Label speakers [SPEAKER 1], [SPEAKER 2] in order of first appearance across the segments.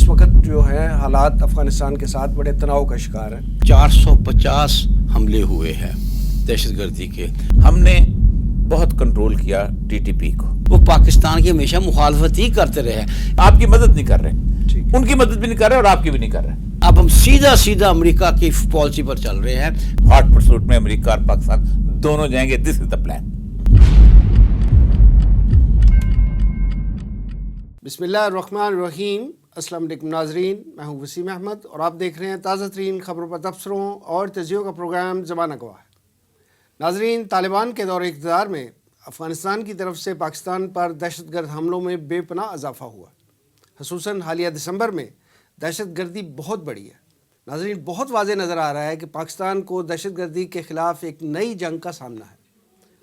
[SPEAKER 1] اس وقت جو ہے حالات افغانستان کے ساتھ بڑے تناؤ کا شکار ہیں.
[SPEAKER 2] 450 حملے ہوئے ہیں دہشت گردی کے. ہم نے بہت کنٹرول کیا ٹی ٹی پی کو. وہ پاکستان کی ہمیشہ مخالفت ہی کرتے رہے. آپ کی مدد نہیں کر رہے, ان کی مدد بھی نہیں کر رہے اور آپ کی بھی نہیں کر رہے. اب ہم سیدھا امریکہ کی پالیسی پر چل رہے ہیں. ہاٹ پرسوٹ میں امریکہ اور پاکستان دونوں جائیں گے. دس از دا پلان.
[SPEAKER 1] بسم اللہ الرحمن الرحیم. السلام علیکم ناظرین, میں ہوں وسیم احمد اور آپ دیکھ رہے ہیں تازہ ترین خبروں پر تبصروں اور تجزیوں کا پروگرام زمانہ گواہ. ناظرین, طالبان کے دور اقتدار میں افغانستان کی طرف سے پاکستان پر دہشت گرد حملوں میں بے پناہ اضافہ ہوا. خصوصاً حالیہ دسمبر میں دہشت گردی بہت بڑھی ہے. ناظرین, بہت واضح نظر آ رہا ہے کہ پاکستان کو دہشت گردی کے خلاف ایک نئی جنگ کا سامنا ہے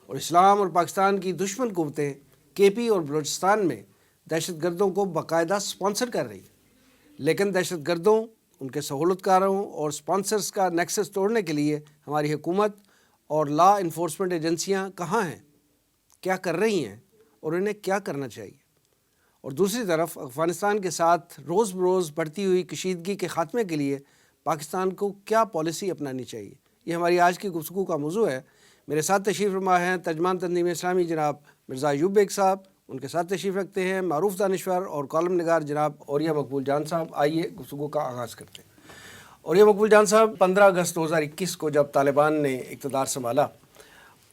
[SPEAKER 1] اور اسلام اور پاکستان کی دشمن قوتیں کے پی اور بلوچستان میں دہشت گردوں کو باقاعدہ سپانسر کر رہی ہیں. لیکن دہشت گردوں, ان کے سہولت کاروں اور سپانسرز کا نیکسس توڑنے کے لیے ہماری حکومت اور لا انفورسمنٹ ایجنسیاں کہاں ہیں, کیا کر رہی ہیں اور انہیں کیا کرنا چاہیے. اور دوسری طرف افغانستان کے ساتھ روز بروز بڑھتی ہوئی کشیدگی کے خاتمے کے لیے پاکستان کو کیا پالیسی اپنانی چاہیے, یہ ہماری آج کی گفتگو کا موضوع ہے. میرے ساتھ تشریف فرما ہیں ترجمان تنظیم اسلامی جناب مرزا ایوب بیگ صاحب. ان کے ساتھ تشریف رکھتے ہیں معروف دانشور اور کالم نگار جناب اوریہ مقبول جان صاحب. آئیے گفتگو کا آغاز کرتے ہیں. اوریہ مقبول جان صاحب, 15 اگست 2021 کو جب طالبان نے اقتدار سنبھالا,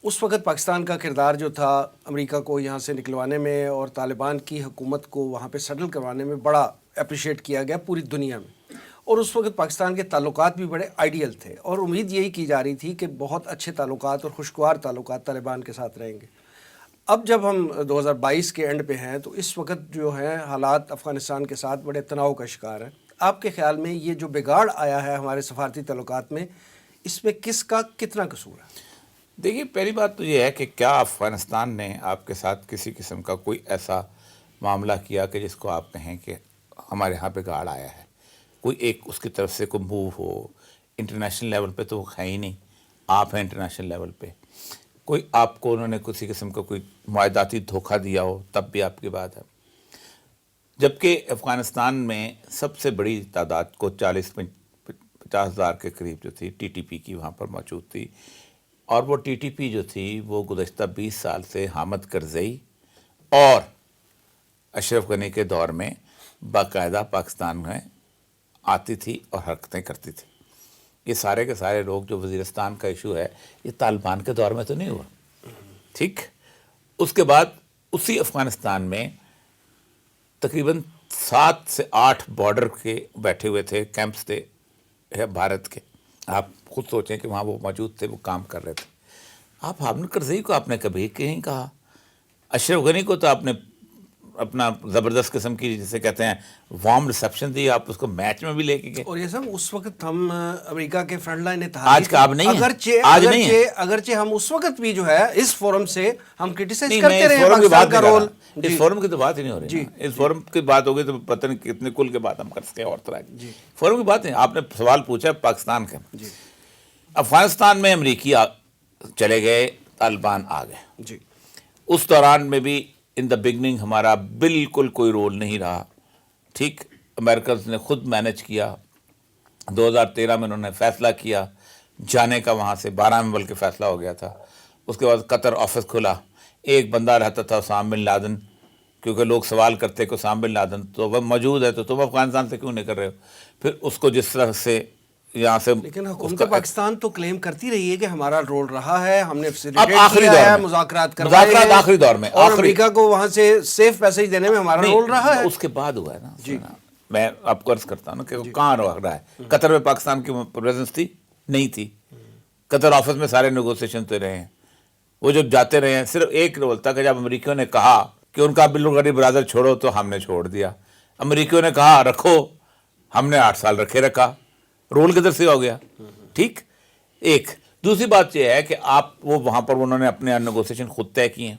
[SPEAKER 1] اس وقت پاکستان کا کردار جو تھا امریکہ کو یہاں سے نکلوانے میں اور طالبان کی حکومت کو وہاں پہ سیٹل کروانے میں بڑا اپریشیٹ کیا گیا پوری دنیا میں. اور اس وقت پاکستان کے تعلقات بھی بڑے آئیڈیل تھے اور امید یہی کی جا رہی تھی کہ بہت اچھے تعلقات اور خوشگوار تعلقات طالبان کے ساتھ رہیں گے. اب جب ہم 2022 کے اینڈ پہ ہیں تو اس وقت جو ہے حالات افغانستان کے ساتھ بڑے تناؤ کا شکار ہیں. آپ کے خیال میں یہ جو بگاڑ آیا ہے ہمارے سفارتی تعلقات میں, اس میں کس کا کتنا قصور ہے؟
[SPEAKER 3] دیکھیے, پہلی بات تو یہ ہے کہ کیا افغانستان نے آپ کے ساتھ کسی قسم کا کوئی ایسا معاملہ کیا کہ جس کو آپ کہیں کہ ہمارے ہاں بگاڑ آیا ہے. کوئی ایک اس کی طرف سے کوئی موو ہو. انٹرنیشنل لیول پہ تو وہ ہے ہی نہیں, آپ ہیں انٹرنیشنل لیول پہ. کوئی آپ کو انہوں نے کسی قسم کا کوئی معاہداتی دھوکہ دیا ہو تب بھی آپ کی بات ہے. جبکہ افغانستان میں سب سے بڑی تعداد کو 40-50 ہزار کے قریب جو تھی ٹی ٹی پی کی وہاں پر موجود تھی. اور وہ ٹی ٹی پی جو تھی وہ گزشتہ 20 سال سے حامد کرزئی اور اشرف غنی کے دور میں باقاعدہ پاکستان میں آتی تھی اور حرکتیں کرتی تھی. یہ سارے کے سارے لوگ, جو وزیرستان کا ایشو ہے, یہ طالبان کے دور میں تو نہیں ہوا. ٹھیک, اس کے بعد اسی افغانستان میں تقریباً 7 سے 8 بارڈر کے بیٹھے ہوئے تھے, کیمپس تھے بھارت کے. آپ خود سوچیں کہ وہاں وہ موجود تھے, وہ کام کر رہے تھے. آپ حامد کرزئی کو آپ نے کبھی کہیں کہا, اشرف غنی کو تو آپ نے اپنا زبردست قسم کی جسے کہتے ہیں وارم ریسیپشن دی, آپ اس کو میچ میں بھی لے کے گئے.
[SPEAKER 1] اور یہ سب اس وقت ہم امریکہ کے فرنٹ لائن اتحادی
[SPEAKER 3] آج کا آپ نہیں ہیں, آج نہیں ہیں.
[SPEAKER 1] اگرچہ ہم اس وقت بھی جو ہے اس فورم سے ہم کرٹیسائز
[SPEAKER 3] نہیں,
[SPEAKER 1] کرتے
[SPEAKER 3] میں
[SPEAKER 1] رہے
[SPEAKER 3] اس فورم کی
[SPEAKER 1] پاکستان
[SPEAKER 3] بات
[SPEAKER 1] کا
[SPEAKER 3] نہیں کر
[SPEAKER 1] رول.
[SPEAKER 3] رہا. اس فورم کی تو بات ہی نہیں ہو رہی. اس فورم کی بات ہوگی تو پتہ نہیں کتنے کل کے بعد ہم کر سکیں اور طرح کی فورم کی بات نہیں. آپ نے سوال پوچھا پاکستان کا. افغانستان میں امریکی چلے گئے, طالبان آ گئے. اس دوران میں بھی ان دا بگننگ ہمارا بالکل کوئی رول نہیں رہا. ٹھیک, امریکہ نے خود مینج کیا. 2013 میں انہوں نے فیصلہ کیا جانے کا, وہاں سے 12 میں بلکہ فیصلہ ہو گیا تھا. اس کے بعد قطر آفس کھلا. ایک بندہ رہتا تھا اسامہ بن لادن, کیونکہ لوگ سوال کرتے کہ اسامہ بن لادن تو وہ موجود ہے تو تم افغانستان سے کیوں نہیں کر رہے ہو. پھر اس کو جس طرح سے یہاں سے,
[SPEAKER 1] لیکن حکومت پاکستان تو کلیم کرتی رہی ہے کہ ہمارا رول رہا ہے, ہم نے
[SPEAKER 3] اب آخری دور میں
[SPEAKER 1] مذاکرات کروائے ہیں,
[SPEAKER 3] آخری دور میں,
[SPEAKER 1] اور امریکہ کو وہاں سے سیف پیسج دینے میں ہمارا رول رہا ہے.
[SPEAKER 3] اس کے بعد ہوا ہے نا. میں آپ کو عرض کرتا ہوں نا کہ کہاں رہا ہے. قطر میں پاکستان کی پریزنس تھی نہیں تھی. قطر آفس میں سارے نیگوسیشن تو رہے ہیں. وہ جب جاتے رہے ہیں, صرف ایک رول تھا کہ جب امریکیوں نے کہا کہ ان کا بالغریب برادر چھوڑو تو ہم نے چھوڑ دیا. امریکیوں نے کہا رکھو, ہم نے 8 سال رکھا. رول کدھر سے ہو گیا. ٹھیک, ایک. دوسری بات یہ ہے کہ آپ وہ وہاں پر انہوں نے اپنے نیگوسیشن خود طے کیے ہیں.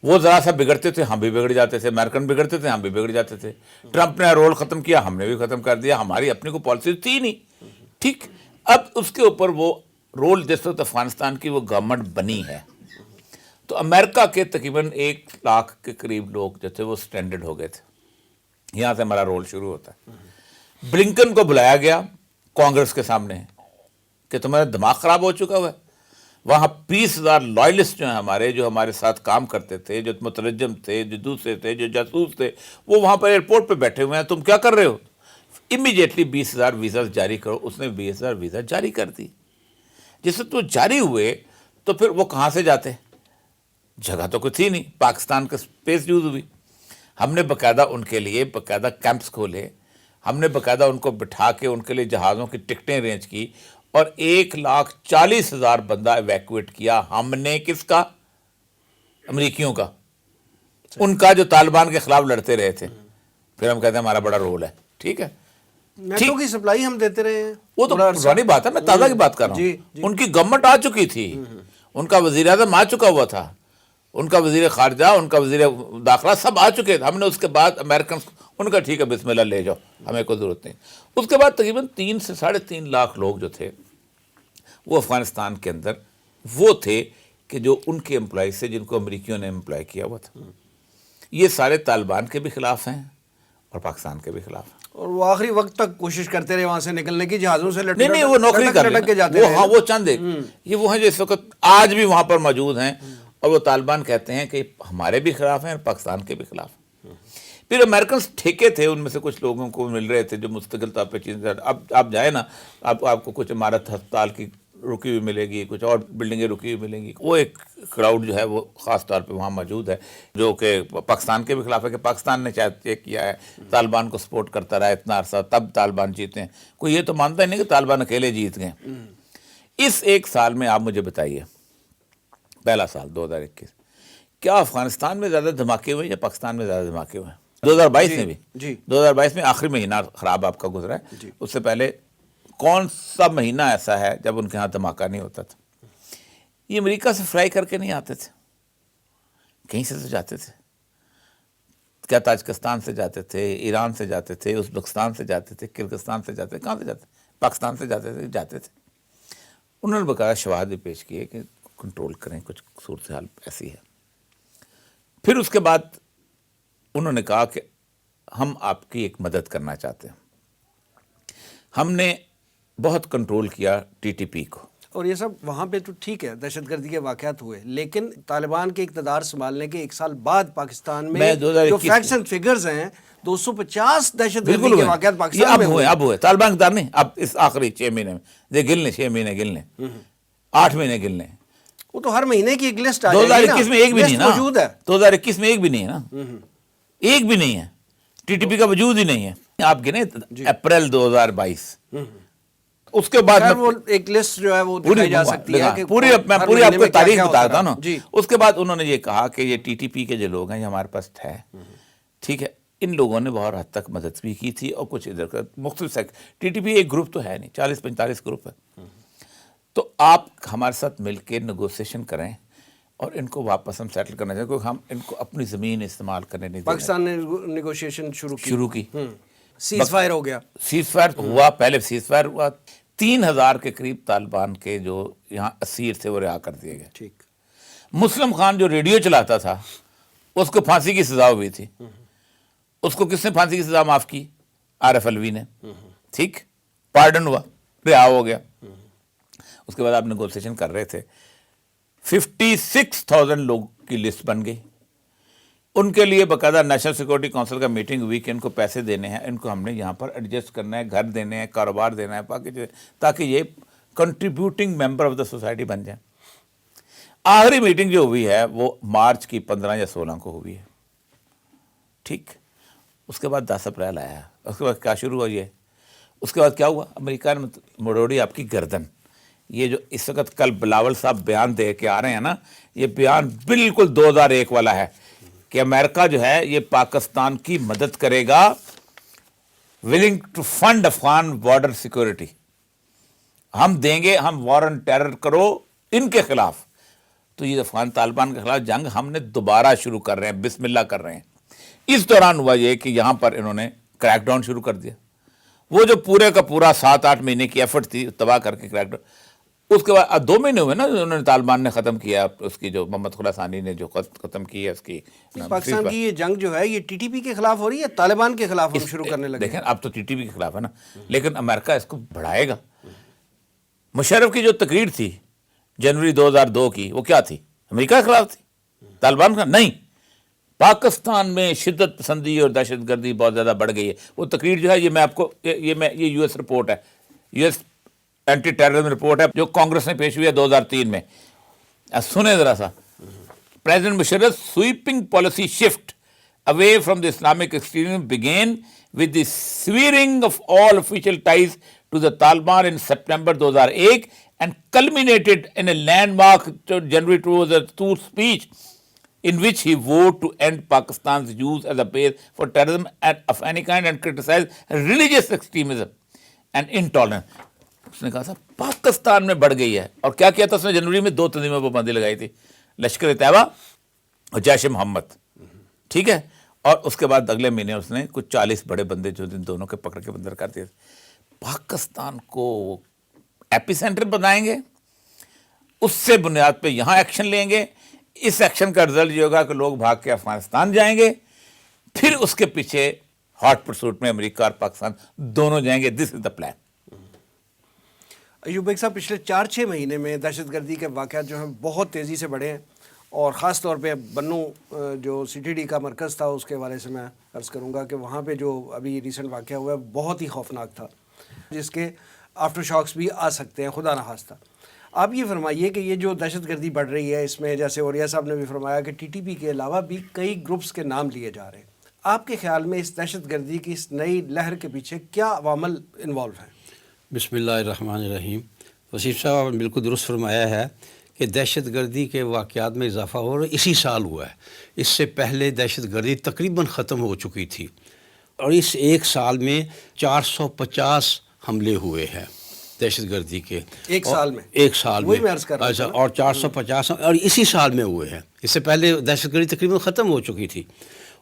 [SPEAKER 3] وہ ذرا سا بگڑتے تھے, ہم بھی بگڑ جاتے تھے. امریکن بگڑتے تھے, ہم بھی بگڑ جاتے تھے. ٹرمپ نے رول ختم کیا, ہم نے بھی ختم کر دیا. ہماری اپنی کوئی پالیسی تھی نہیں. ٹھیک, اب اس کے اوپر وہ رول جس وقت افغانستان کی وہ گورنمنٹ بنی ہے تو امریکہ کے تقریباً 1 لاکھ کے قریب لوگ جو تھے وہ سٹینڈرڈ ہو گئے تھے. یہاں سے ہمارا رول شروع ہوتا ہے. بلنکن کو بلایا گیا کانگریس کے سامنے کہ تمہارا دماغ خراب ہو چکا ہوا ہے. وہاں 20,000 لائلسٹ جو ہیں ہمارے، جو ہمارے ساتھ کام کرتے تھے، جو مترجم تھے، جو دوسرے تھے، جو جاسوس تھے، وہ وہاں پر ایئرپورٹ پہ بیٹھے ہوئے ہیں. تم کیا کر رہے ہو؟ امیڈیٹلی 20,000 ویزاز جاری کرو. اس نے 20,000 ویزا جاری کر دی. جس سے تو جاری ہوئے تو پھر وہ کہاں سے جاتے؟ جگہ تو کوئی تھی نہیں. پاکستان کا اسپیس یوز ہوئی. ہم نے باقاعدہ ان کے لیے باقاعدہ کیمپس کھولے. ہم نے باقاعدہ ان کو بٹھا کے ان کے لیے جہازوں کی ٹکٹیں ارینج کی اور 1,40,000 بندہ ایویکویٹ کیا. ہم نے کس کا؟ امریکیوں کا. ان کا جو طالبان کے خلاف لڑتے رہے تھے. پھر ہم کہتے ہیں ہمارا بڑا رول ہے. ٹھیک ہے،
[SPEAKER 1] میٹرو کی سپلائی ہم دیتے رہے ہیں.
[SPEAKER 3] وہ تو پرانی بات ہے، میں تازہ کی بات کر رہا ہوں. ان کی گورنمنٹ آ چکی تھی، ان کا وزیر اعظم آ چکا ہوا تھا، ان کا وزیر خارجہ، ان کا وزیر داخلہ سب آ چکے تھے. ہم نے اس کے بعد امریکن ان کا ٹھیک ہے بسم اللہ لے جاؤ، ہمیں کوئی ضرورت نہیں. اس کے بعد تقریباً 3 سے 3.5 لاکھ لوگ جو تھے وہ افغانستان کے اندر وہ تھے کہ جو ان کے امپلائی سے جن کو امریکیوں نے امپلائی کیا ہوا تھا. یہ سارے طالبان کے بھی خلاف ہیں اور پاکستان کے بھی خلاف ہیں.
[SPEAKER 1] اور وہ آخری وقت تک کوشش کرتے رہے وہاں سے نکلنے کی، جہازوں سے
[SPEAKER 3] نہیں وہ نوکری کر
[SPEAKER 1] کے جاتے
[SPEAKER 3] وہ.
[SPEAKER 1] رہے.
[SPEAKER 3] ہاں وہ چند ایک یہ وہ ہیں جو اس وقت آج بھی وہاں پر موجود ہیں اور وہ طالبان کہتے ہیں کہ ہمارے بھی خلاف ہیں اور پاکستان کے بھی خلاف ہیں. پھر امریکنس ٹھیکے تھے، ان میں سے کچھ لوگوں کو مل رہے تھے جو مستقل طور پہ چیزیں. اب آپ جائیں نا، آپ کو کچھ عمارت ہسپتال کی رکی ہوئی ملے گی، کچھ اور بلڈنگیں رکی ہوئی ملیں گی. وہ ایک کراؤڈ جو ہے وہ خاص طور پہ وہاں موجود ہے جو کہ پاکستان کے بھی خلاف ہے کہ پاکستان نے شاید یہ کیا ہے، طالبان کو سپورٹ کرتا رہا اتنا عرصہ، تب طالبان جیتے ہیں. کوئی یہ تو مانتا ہی نہیں کہ طالبان اکیلے جیت گئے. اس ایک سال میں آپ مجھے بتائیے، پہلا سال 2021، کیا افغانستان میں زیادہ دھماکے ہوئے یا پاکستان میں زیادہ دھماکے ہوئے؟ 2022 میں بھی 2022 میں آخری مہینہ خراب آپ کا گزرا ہے. اس سے پہلے کون سا مہینہ ایسا ہے جب ان کے ہاں دھماکہ نہیں ہوتا تھا؟ یہ امریکہ سے فرائی کر کے نہیں آتے تھے، کہیں سے تو جاتے تھے. کیا تاجکستان سے جاتے تھے، ایران سے جاتے تھے، ازبکستان سے جاتے تھے، کرغزستان سے جاتے تھے، کہاں سے جاتے تھے؟ پاکستان سے جاتے تھے. انہوں نے بقایا شواہد بھی پیش کیے کہ کنٹرول کریں، کچھ صورتحال ایسی ہے. پھر اس کے بعد انہوں نے کہا کہ ہم آپ کی ایک مدد کرنا چاہتے ہیں. ہم نے بہت کنٹرول کیا ٹی ٹی پی کو.
[SPEAKER 1] اور یہ سب وہاں پہ تو ٹھیک ہے، دہشت گردی کے واقعات ہوئے، لیکن طالبان کے اقتدار سنبھالنے کے 1 سال بعد پاکستان میں جو فیکٹس اینڈ فگرز ہیں 250 دہشت گردی کے واقعات پاکستان میں ہوئے.
[SPEAKER 3] اب ہوئے طالبان اقتدار نہیں، اب اس آخری 6 مہینے میں گن لیں، 6 مہینے گن لیں، 8 مہینے گن لیں.
[SPEAKER 1] وہ تو ہر مہینے کی ایک لسٹ آ
[SPEAKER 3] 2021 میں ایک بھی نہیں نا،
[SPEAKER 1] موجود ہے.
[SPEAKER 3] 2021 میں ایک بھی نہیں ہے نا، ایک بھی نہیں ہے. ٹی ٹی پی کا وجود ہی نہیں ہے. آپ گنے اپریل 2022، اس کے بعد
[SPEAKER 1] وہ ایک لسٹ جو ہے وہ دکھائی جا سکتی ہے کہ
[SPEAKER 3] میں پوری آپ کو تاریخ بتاتا ہوں نا. اس کے بعد انہوں نے یہ کہا کہ یہ ٹی ٹی پی کے جو لوگ ہیں یہ ہمارے پاس ہے، ٹھیک ہے. ان لوگوں نے بہت حد تک مدد بھی کی تھی اور کچھ ادھر کا مختلف ٹی ٹی پی ایک گروپ تو ہے نہیں، 40-45 گروپ ہے. تو آپ ہمارے ساتھ مل کے نیگوسیشن کریں اور ان کو واپس ہم سیٹل کرنا چاہتے ہیں، کیونکہ ہم ان کو اپنی زمین استعمال کرنے نہیں دیں.
[SPEAKER 1] پاکستان نے نیگوشیشن شروع کی،
[SPEAKER 3] سیز فائر ہو گیا. سیز فائر ہوا، پہلے سیز فائر ہوا. 3,000 کے قریب طالبان کے جو یہاں اسیر تھے وہ رہا کر دیے گئے.
[SPEAKER 1] ٹھیک.
[SPEAKER 3] مسلم خان جو ریڈیو چلاتا تھا اس کو پھانسی کی سزا ہوئی تھی. اس کو کس نے پھانسی کی سزا معاف کی؟ عارف الوی نے. ٹھیک، پارڈن ہوا، رہا ہو گیا. اس کے بعد آپ نیگوسیشن کر رہے تھے، 56,000 لوگ کی لسٹ بن گئی. ان کے لیے باقاعدہ نیشنل سیکورٹی کونسل کا میٹنگ ہوئی کہ ان کو پیسے دینے ہیں، ان کو ہم نے یہاں پر ایڈجسٹ کرنا ہے، گھر دینے ہیں، کاروبار دینا ہے، تاکہ یہ contributing member of the society بن جائیں. آخری میٹنگ جو ہوئی ہے وہ مارچ کی 15 یا 16 کو ہوئی ہے. ٹھیک. اس کے بعد 10 اپریل آیا. اس کے بعد کیا شروع ہوا؟ یہ اس کے بعد کیا ہوا؟ امریکہ نے مروڑی آپ کی گردن. یہ جو اس وقت کل بلاول صاحب بیان دے کے آ رہے ہیں نا، یہ بیان بالکل 2001 والا ہے کہ امریکہ جو ہے یہ پاکستان کی مدد کرے گا، willing to fund Afghan border security. ہم دیں گے، ہم وار آن ٹیرر کرو ان کے خلاف. تو یہ افغان طالبان کے خلاف جنگ ہم نے دوبارہ شروع کر رہے ہیں، بسم اللہ کر رہے ہیں. اس دوران ہوا یہ کہ یہاں پر انہوں نے کریک ڈاؤن شروع کر دیا. وہ جو پورے کا پورا 7-8 مہینے کی ایفرٹ تھی تباہ کر کے کریک ڈاؤن، اس کے بعد 2 مہینے ہوئے نا انہوں نے طالبان نے ختم کیا اس کی جو محمد خراسانی نے جو ختم کی ہے اس کی
[SPEAKER 1] پاکستان کی یہ جنگ جو ہے یہ ٹی ٹی پی کے خلاف ہو رہی ہے طالبان کے خلاف ہم شروع کرنے لگے؟
[SPEAKER 3] دیکھیں اب تو ٹی ٹی پی کے خلاف ہے نا، لیکن امریکہ اس کو بڑھائے گا. مشرف کی جو تقریر تھی جنوری 2002 کی وہ کیا تھی؟ امریکہ کے خلاف تھی، طالبان کا نہیں. پاکستان میں شدت پسندی اور دہشت گردی بہت زیادہ بڑھ گئی ہے. وہ تقریر جو ہے یہ میں آپ کو یہ یو ایس رپورٹ ہے، U S anti terrorism report ہے جو کانگریس میں پیش ہوئی ہے 2003 میں. سنیں ذرا سا. President Musharraf sweeping policy shift away from the Islamic extremism began with the severing of all official ties to the Taliban in September 2001 and culminated in a landmark January 2002 speech in which he vowed to end Pakistan's use as a base for terrorism of any kind and criticize religious extremism and intolerance. اس نے کہا تھا پاکستان میں بڑھ گئی ہے. اور کیا کیا تھا اس نے؟ جنوری میں 2 تنظیموں پر پابندی لگائی تھی، لشکر طیبہ اور جیش محمد. ٹھیک ہے. اور اس کے بعد اگلے مہینے اس نے کچھ 40 بڑے بندے جو ان دونوں کے پکڑ کے بندر کر دیے. پاکستان کو ایپی سینٹر بنائیں گے، اس سے بنیاد پہ یہاں ایکشن لیں گے. اس ایکشن کا رزلٹ یہ ہوگا کہ لوگ بھاگ کے افغانستان جائیں گے، پھر اس کے پیچھے ہاٹ پرسوٹ میں امریکہ اور پاکستان دونوں جائیں گے. دس از دا پلان.
[SPEAKER 1] ایوب بیگ صاحب پچھلے 4-6 مہینے میں دہشت گردی کے واقعات جو ہیں بہت تیزی سے بڑھے ہیں، اور خاص طور پہ بنو جو سی ٹی ڈی کا مرکز تھا اس کے حوالے سے میں عرض کروں گا کہ وہاں پہ جو ابھی ریسنٹ واقعہ ہوا ہے بہت ہی خوفناک تھا، جس کے آفٹر شاکس بھی آ سکتے ہیں خدا نخواستہ. آپ یہ فرمائیے کہ یہ جو دہشت گردی بڑھ رہی ہے اس میں جیسے اوریا صاحب نے بھی فرمایا کہ ٹی ٹی پی کے علاوہ بھی کئی گروپس کے نام لیے جا رہے ہیں. آپ کے خیال میں اس دہشت گردی کی اس نئی لہر کے پیچھے کیا عوامل انوالو ہیں؟
[SPEAKER 4] بسم اللہ الرحمن الرحیم. وسیم صاحب آپ نے بالکل درست فرمایا ہے کہ دہشت گردی کے واقعات میں اضافہ ہو رہا ہے. اسی سال ہوا ہے. اس سے پہلے دہشت گردی تقریباً ختم ہو چکی تھی، اور اس 1 سال میں 450 حملے ہوئے ہیں دہشت گردی کے.
[SPEAKER 1] ایک سال میں؟
[SPEAKER 4] ایک سال میں.
[SPEAKER 1] اچھا.
[SPEAKER 4] اور 450 اور اسی سال میں ہوئے ہیں. اس سے پہلے دہشت گردی تقریباً ختم ہو چکی تھی.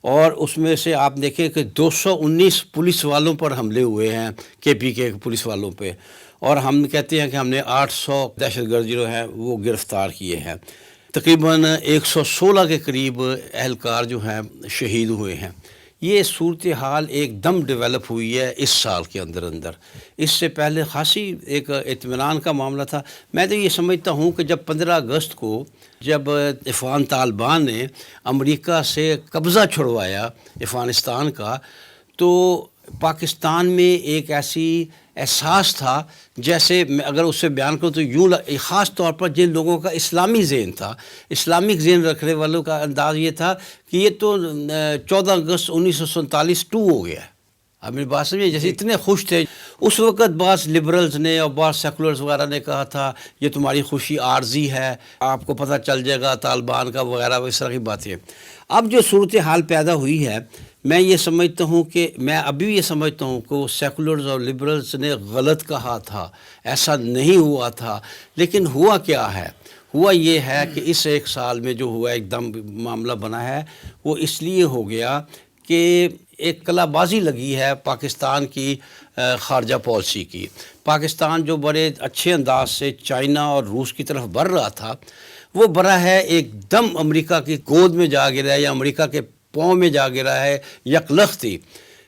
[SPEAKER 4] اور اس میں سے آپ دیکھیں کہ 219 پولیس والوں پر حملے ہوئے ہیں، کے پی کے پولیس والوں پہ. اور ہم کہتے ہیں کہ ہم نے 800 دہشت گرد جو ہیں وہ گرفتار کیے ہیں. تقریباً 116 کے قریب اہلکار جو ہیں شہید ہوئے ہیں. یہ صورتحال ایک دم ڈیولپ ہوئی ہے اس سال کے اندر. اس سے پہلے خاصی ایک اطمینان کا معاملہ تھا. میں تو یہ سمجھتا ہوں کہ جب 15 اگست کو جب افغان طالبان نے امریکہ سے قبضہ چھڑوایا افغانستان کا، تو پاکستان میں ایک ایسی احساس تھا، جیسے اگر اس سے بیان کروں تو یوں خاص طور پر جن لوگوں کا اسلامی ذہن تھا، اسلامک ذہن رکھنے والوں کا انداز یہ تھا کہ یہ تو 14 اگست 1947 2 ہو گیا ہے. آپ میری بات سمجھے؟ جیسے اتنے خوش تھے اس وقت. بعض لبرلز نے اور بعض سیکولرز وغیرہ نے کہا تھا یہ تمہاری خوشی عارضی ہے، آپ کو پتہ چل جائے گا طالبان کا وغیرہ اس طرح کی باتیں. اب جو صورتحال پیدا ہوئی ہے، میں یہ سمجھتا ہوں کہ میں ابھی بھی یہ سمجھتا ہوں کہ وہ سیکولرز اور لبرلز نے غلط کہا تھا، ایسا نہیں ہوا تھا. لیکن ہوا کیا ہے؟ ہوا یہ ہے کہ اس 1 سال میں جو ہوا ایک دم معاملہ بنا ہے، وہ اس لیے ہو گیا کہ ایک کلا بازی لگی ہے پاکستان کی خارجہ پالیسی کی. پاکستان جو بڑے اچھے انداز سے چائنا اور روس کی طرف بڑھ رہا تھا، وہ بڑا ہے ایک دم امریکہ کی گود میں جا گرا ہے، یا امریکہ کے پاؤں میں جا گرا ہے یکلختی.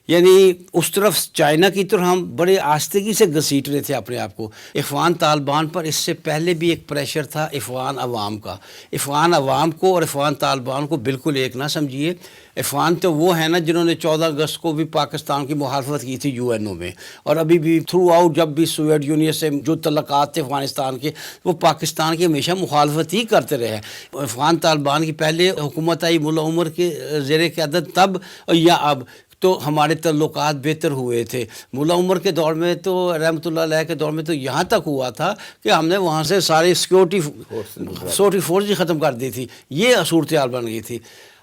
[SPEAKER 4] یعنی اس طرف چائنا کی طرف ہم بڑے آستگی سے گھسیٹ رہے تھے اپنے آپ کو. افغان طالبان پر اس سے پہلے بھی ایک پریشر تھا افغان عوام کا. افغان عوام کو اور افغان طالبان کو بالکل ایک نہ سمجھیے. افغان تو وہ ہیں نا جنہوں نے 14 اگست کو بھی پاکستان کی مخالفت کی تھی یو این او میں، اور ابھی بھی تھرو آؤٹ جب بھی سوویت یونین سے جو تعلقات تھے افغانستان کے، وہ پاکستان کی ہمیشہ مخالفت ہی کرتے رہے. افغان طالبان کی پہلے حکومت آئی ملا عمر کے زیر قیادت تب یا اب، تو ہمارے تعلقات بہتر ہوئے تھے. ملا عمر کے دور میں تو رحمۃ اللہ علیہ کے دور میں تو یہاں تک ہوا تھا کہ ہم نے وہاں سے ساری سیکورٹی فورس ہی ختم کر دی تھی. یہ صورتحال بن گئی تھی.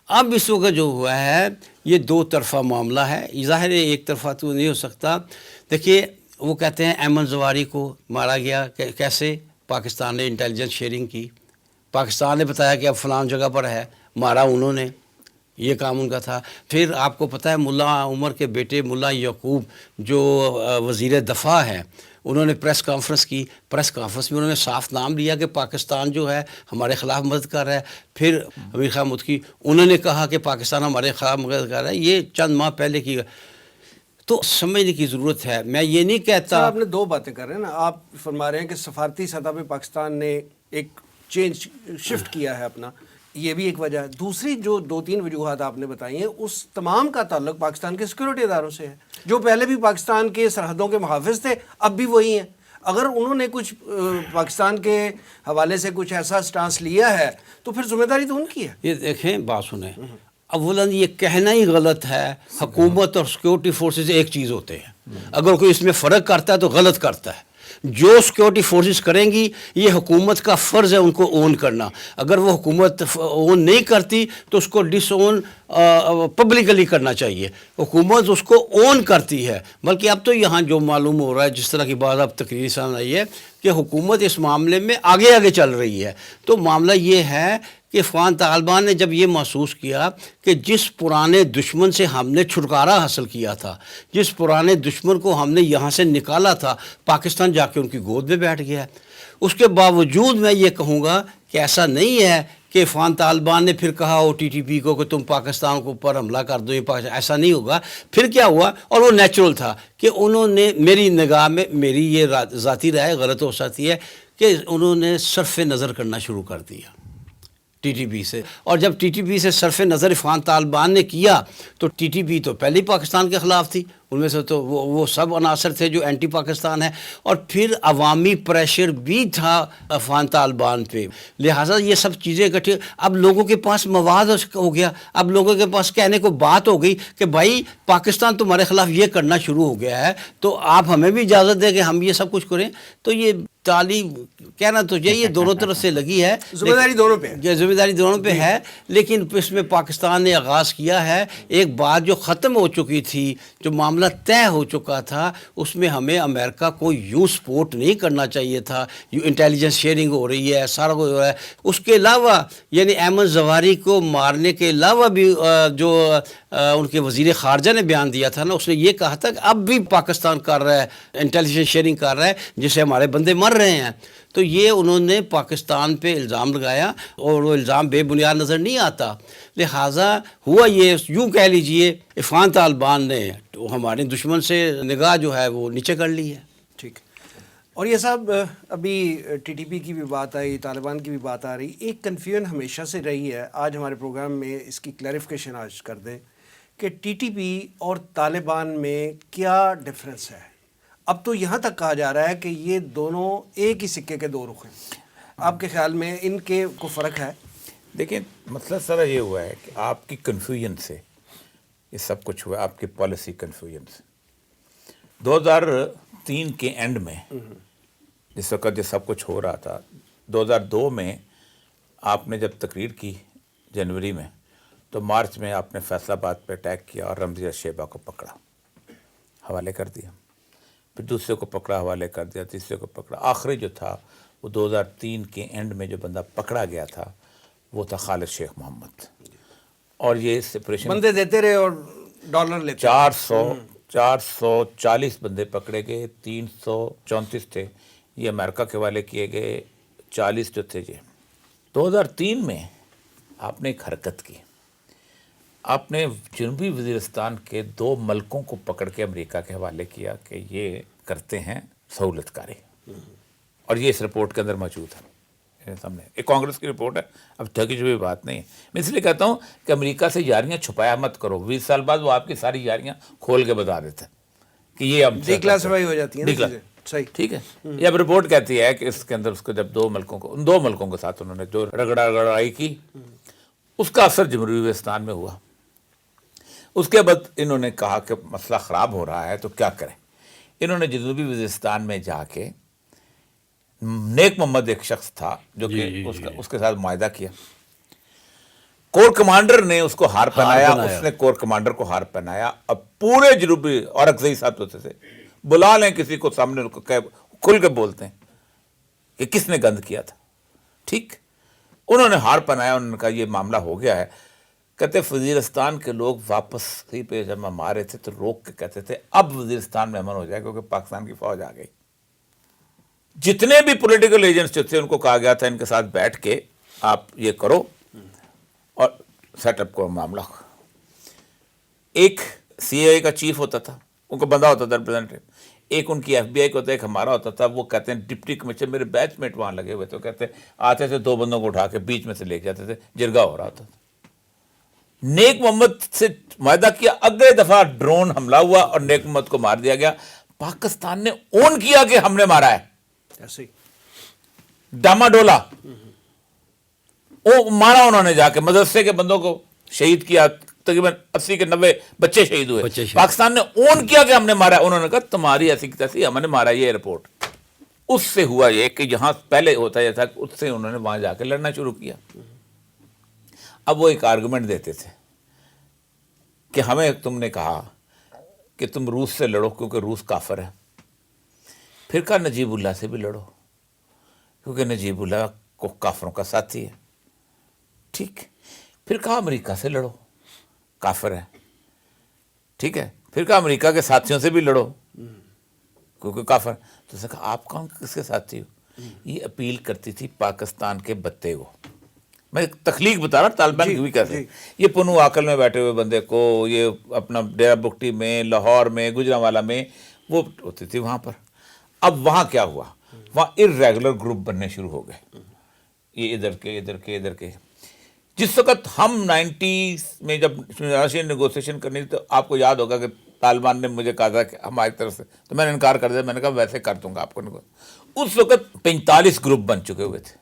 [SPEAKER 4] اب اس وقت جو ہوا ہے یہ 2 طرفہ معاملہ ہے. ظاہر ہے ایک طرفہ تو نہیں ہو سکتا. دیکھیے وہ کہتے ہیں ایمن زواری کو مارا گیا، کیسے؟ پاکستان نے انٹیلیجنس شیئرنگ کی، پاکستان نے بتایا کہ اب فلان جگہ پر ہے، مارا انہوں نے. یہ کام ان کا تھا. پھر آپ کو پتہ ہے ملا عمر کے بیٹے ملا یعقوب جو وزیر دفاع ہیں, انہوں نے پریس کانفرنس کی. پریس کانفرنس میں انہوں نے صاف نام لیا کہ پاکستان جو ہے ہمارے خلاف مدد کر رہا ہے. پھر امیر خان متقی انہوں نے کہا کہ پاکستان ہمارے خلاف مدد کر رہا ہے. یہ چند ماہ پہلے کی. تو سمجھنے کی ضرورت ہے. میں یہ نہیں کہتا.
[SPEAKER 1] آپ نے دو باتیں کر رہے ہیں نا, آپ فرما رہے ہیں کہ سفارتی سطح پہ پاکستان نے ایک چینج شفٹ کیا ہے اپنا, یہ بھی ایک وجہ ہے. دوسری جو دو تین وجوہات آپ نے بتائی ہیں اس تمام کا تعلق پاکستان کے سیکورٹی اداروں سے ہے, جو پہلے بھی پاکستان کے سرحدوں کے محافظ تھے, اب بھی وہی ہیں. اگر انہوں نے کچھ پاکستان کے حوالے سے کچھ ایسا سٹانس لیا ہے تو پھر ذمہ داری تو ان کی ہے.
[SPEAKER 4] یہ دیکھیں بات سنیں, اولاً یہ کہنا ہی غلط ہے حکومت اور سیکورٹی فورسز ایک چیز ہوتے ہیں. اگر کوئی اس میں فرق کرتا ہے تو غلط کرتا ہے. جو سیکورٹی فورسز کریں گی یہ حکومت کا فرض ہے ان کو اون کرنا. اگر وہ حکومت اون نہیں کرتی تو اس کو ڈس اون پبلکلی کرنا چاہیے. حکومت اس کو اون کرتی ہے. بلکہ اب تو یہاں جو معلوم ہو رہا ہے, جس طرح کی بات اب تقریر سامنے آئی ہے کہ حکومت اس معاملے میں آگے آگے چل رہی ہے. تو معاملہ یہ ہے کہ افغان طالبان نے جب یہ محسوس کیا کہ جس پرانے دشمن سے ہم نے چھٹکارا حاصل کیا تھا, جس پرانے دشمن کو ہم نے یہاں سے نکالا تھا, پاکستان جا کے ان کی گود میں بیٹھ گیا ہے. اس کے باوجود میں یہ کہوں گا کہ ایسا نہیں ہے کہ افغان طالبان نے پھر کہا ہو ٹی ٹی پی کو کہ تم پاکستان کو اوپر حملہ کر دو, یہ پاکستان, ایسا نہیں ہوگا. پھر کیا ہوا, اور وہ نیچرل تھا کہ انہوں نے, میری نگاہ میں, میری یہ ذاتی رائے غلط ہو سکتی ہے, کہ انہوں نے صرف نظر کرنا شروع کر دیا ٹی ٹی پی سے. اور جب ٹی ٹی پی سے صرف نظر افغان طالبان نے کیا تو ٹی ٹی پی تو پہلے ہی پاکستان کے خلاف تھی. ان میں سے تو وہ سب عناصر تھے جو اینٹی پاکستان ہیں. اور پھر عوامی پریشر بھی تھا افغان طالبان پہ. لہٰذا یہ سب چیزیں اکٹھی, اب لوگوں کے پاس مواد ہو گیا, اب لوگوں کے پاس کہنے کو بات ہو گئی کہ بھائی پاکستان تمہارے خلاف یہ کرنا شروع ہو گیا ہے, تو آپ ہمیں بھی اجازت دیں کہ ہم یہ سب کچھ کریں. تو یہ تعلیم کہنا تو یہ دونوں طرف سے لگی ہے,
[SPEAKER 1] ذمہ داری دونوں پہ,
[SPEAKER 4] ذمہ داری دونوں پہ ہے. لیکن اس میں پاکستان نے آغاز کیا ہے. ایک بات جو ختم ہو چکی تھی, جو معاملہ طے ہو چکا تھا, اس میں ہمیں امریکہ کو یوں سپورٹ نہیں کرنا چاہیے تھا. یوں انٹیلیجنس شیئرنگ ہو رہی ہے, سارا کچھ ہو رہا ہے. اس کے علاوہ یعنی احمد زواری کو مارنے کے علاوہ بھی جو ان کے وزیر خارجہ نے بیان دیا تھا نا, اس نے یہ کہا تھا کہ اب بھی پاکستان کر رہا ہے انٹیلیجنس شیئرنگ کر رہا ہے جس سے ہمارے بندے مر رہے ہیں. تو یہ انہوں نے پاکستان پہ الزام لگایا اور وہ الزام بے بنیاد نظر نہیں آتا. لہٰذا ہوا یہ, یوں کہہ لیجئے افغان طالبان نے ہمارے دشمن سے نگاہ جو ہے وہ نیچے کر لی ہے.
[SPEAKER 1] ٹھیک. اور یہ صاحب ابھی ٹی ٹی پی کی بھی بات آئی, طالبان کی بھی بات آ رہی. ایک کنفیوژن ہمیشہ سے رہی ہے, آج ہمارے پروگرام میں اس کی کلیریفیکیشن آج کر دیں کہ ٹی ٹی پی اور طالبان میں کیا ڈفرینس ہے. اب تو یہاں تک کہا جا رہا ہے کہ یہ دونوں ایک ہی سکے کے دو رخ ہیں. آپ کے خیال میں ان کے کو فرق ہے؟
[SPEAKER 3] دیکھیں مسئلہ سارا یہ ہوا ہے کہ آپ کی کنفیوژن سے یہ سب کچھ ہوا, آپ کی پالیسی کنفیوژن سے. 2003 کے اینڈ میں جس وقت یہ سب کچھ ہو رہا تھا, 2002 میں آپ نے جب تقریر کی جنوری میں, تو مارچ میں آپ نے فیصل آباد پہ اٹیک کیا اور رمضیہ شیبہ کو پکڑا, حوالے کر دیا. پھر دوسرے کو پکڑا, حوالے کر دیا, تیسرے کو پکڑا. آخری جو تھا وہ 2003 کے اینڈ میں جو بندہ پکڑا گیا تھا وہ تھا خالد شیخ محمد. اور یہ سپریشن
[SPEAKER 1] بندے دیتے رہے اور ڈالر لیتے.
[SPEAKER 3] 440 بندے پکڑے گئے, 334 تھے یہ امریکہ کے حوالے کیے گئے, 40 جو تھے یہ. 2003 میں آپ نے ایک حرکت کی, آپ نے جنوبی وزیرستان کے 2 ملکوں کو پکڑ کے امریکہ کے حوالے کیا کہ یہ کرتے ہیں سہولت کاری. اور یہ اس رپورٹ کے اندر موجود ہے سامنے. ایک کانگریس کی رپورٹ ہے, اب ٹھگی چھپی بات نہیں ہے. میں اس لیے کہتا ہوں کہ امریکہ سے یاریاں چھپایا مت کرو. 20 سال بعد وہ آپ کی ساری یاریاں کھول کے بتا دیتے ہیں کہ یہ ہم
[SPEAKER 1] ڈیکلاسیفائی ہو جاتی ہیں.
[SPEAKER 3] صحیح, ٹھیک ہے. یہ اب رپورٹ کہتی ہے کہ اس کے اندر اس کو جب 2 ملکوں کو, ان 2 ملکوں کے ساتھ انہوں نے جو رگڑائی کی, اس کا اثر جمہوری وزیرستان میں ہوا. اس کے بعد انہوں نے کہا کہ مسئلہ خراب ہو رہا ہے تو کیا کریں. انہوں نے جنوبی وزیرستان میں جا کے, نیک محمد ایک شخص تھا جو کہ اس کے ساتھ معاہدہ کیا. کور کمانڈر نے اس کو ہار پہنایا, اس نے کور کمانڈر کو ہار پہنایا. اب پورے جنوبی اور اکزئی صاحب ہوتے تھے, بلا لیں کسی کو سامنے, کھل کے بولتے ہیں کہ کس نے گند کیا تھا. ٹھیک, انہوں نے ہار پہنایا, انہوں نے کہا یہ معاملہ ہو گیا ہے, کہتے وزیرستان کے لوگ واپس ہی پہ جب ہم آ رہے تھے تو روک کے کہتے تھے اب وزیرستان میں امن ہو جائے کیونکہ پاکستان کی فوج آ گئی. جتنے بھی پولیٹیکل ایجنٹس جو تھے ان کو کہا گیا تھا ان کے ساتھ بیٹھ کے آپ یہ کرو اور سیٹ اپ کرو معاملہ. ایک سی اے کا چیف ہوتا تھا, ان کا بندہ ہوتا تھا ریپرزینٹیو, ایک ان کی ایف بی آئی کا ہوتا, ایک ہمارا ہوتا تھا. وہ کہتے ہیں ڈپٹی کمشنر, میرے بیچ میٹ وہاں لگے ہوئے تھے, کہتے ہیں آتے تھے 2 بندوں کو اٹھا کے بیچ میں سے لے جاتے تھے, جرگا ہو رہا تھا. نیک محمد سے معاہدہ کیا, اگلے دفعہ ڈرون حملہ ہوا اور نیک محمد کو مار دیا گیا. پاکستان نے اون کیا کہ ہم نے مارا ہے,
[SPEAKER 1] ایسے ہی
[SPEAKER 3] ڈاما ڈولا وہ مارا انہوں نے, جا کے مدرسے کے بندوں کو شہید کیا, تقریباً 80 کے 90 بچے شہید ہوئے. پاکستان نے اون کیا کہ ہم نے مارا, انہوں نے کہا تمہاری ایسی کی تیسی ہم نے مارا, یہ رپورٹ. اس سے ہوا یہ کہ جہاں پہلے ہوتا یہ تھا اس سے انہوں نے وہاں جا کے لڑنا شروع کیا. اب وہ ایک آرگومنٹ دیتے تھے کہ ہمیں تم نے کہا کہ تم روس سے لڑو کیونکہ روس کافر ہے, پھر کہا نجیب اللہ سے بھی لڑو کیونکہ نجیب اللہ کو کافروں کا ساتھی ہے, ٹھیک. پھر کہا امریکہ سے لڑو, کافر ہے, ٹھیک ہے. پھر کہا امریکہ کے ساتھیوں سے بھی لڑو کیونکہ کافر. تو اس نے کہا آپ کون کس کے ساتھی ہو؟ یہ اپیل کرتی تھی پاکستان کے بتے کو. میں تخلیق بتا رہا, طالبان کی بھی کہتے ہیں یہ پنو آکل میں بیٹھے ہوئے بندے کو, یہ اپنا ڈیرہ بگٹی میں, لاہور میں, گجرانوالہ میں وہ ہوتی تھی وہاں پر. اب وہاں کیا ہوا, وہاں ارریگولر گروپ بننے شروع ہو گئے, یہ ادھر کے ادھر کے ادھر کے. جس وقت ہم 90s میں جب نیگوسیشن کرنی تھی تو آپ کو یاد ہوگا کہ طالبان نے مجھے کہا تھا کہ ہماری طرف سے, تو میں نے انکار کر دیا. میں نے کہا ویسے کر دوں گا آپ کو. اس وقت 45 گروپ بن چکے ہوئے تھے,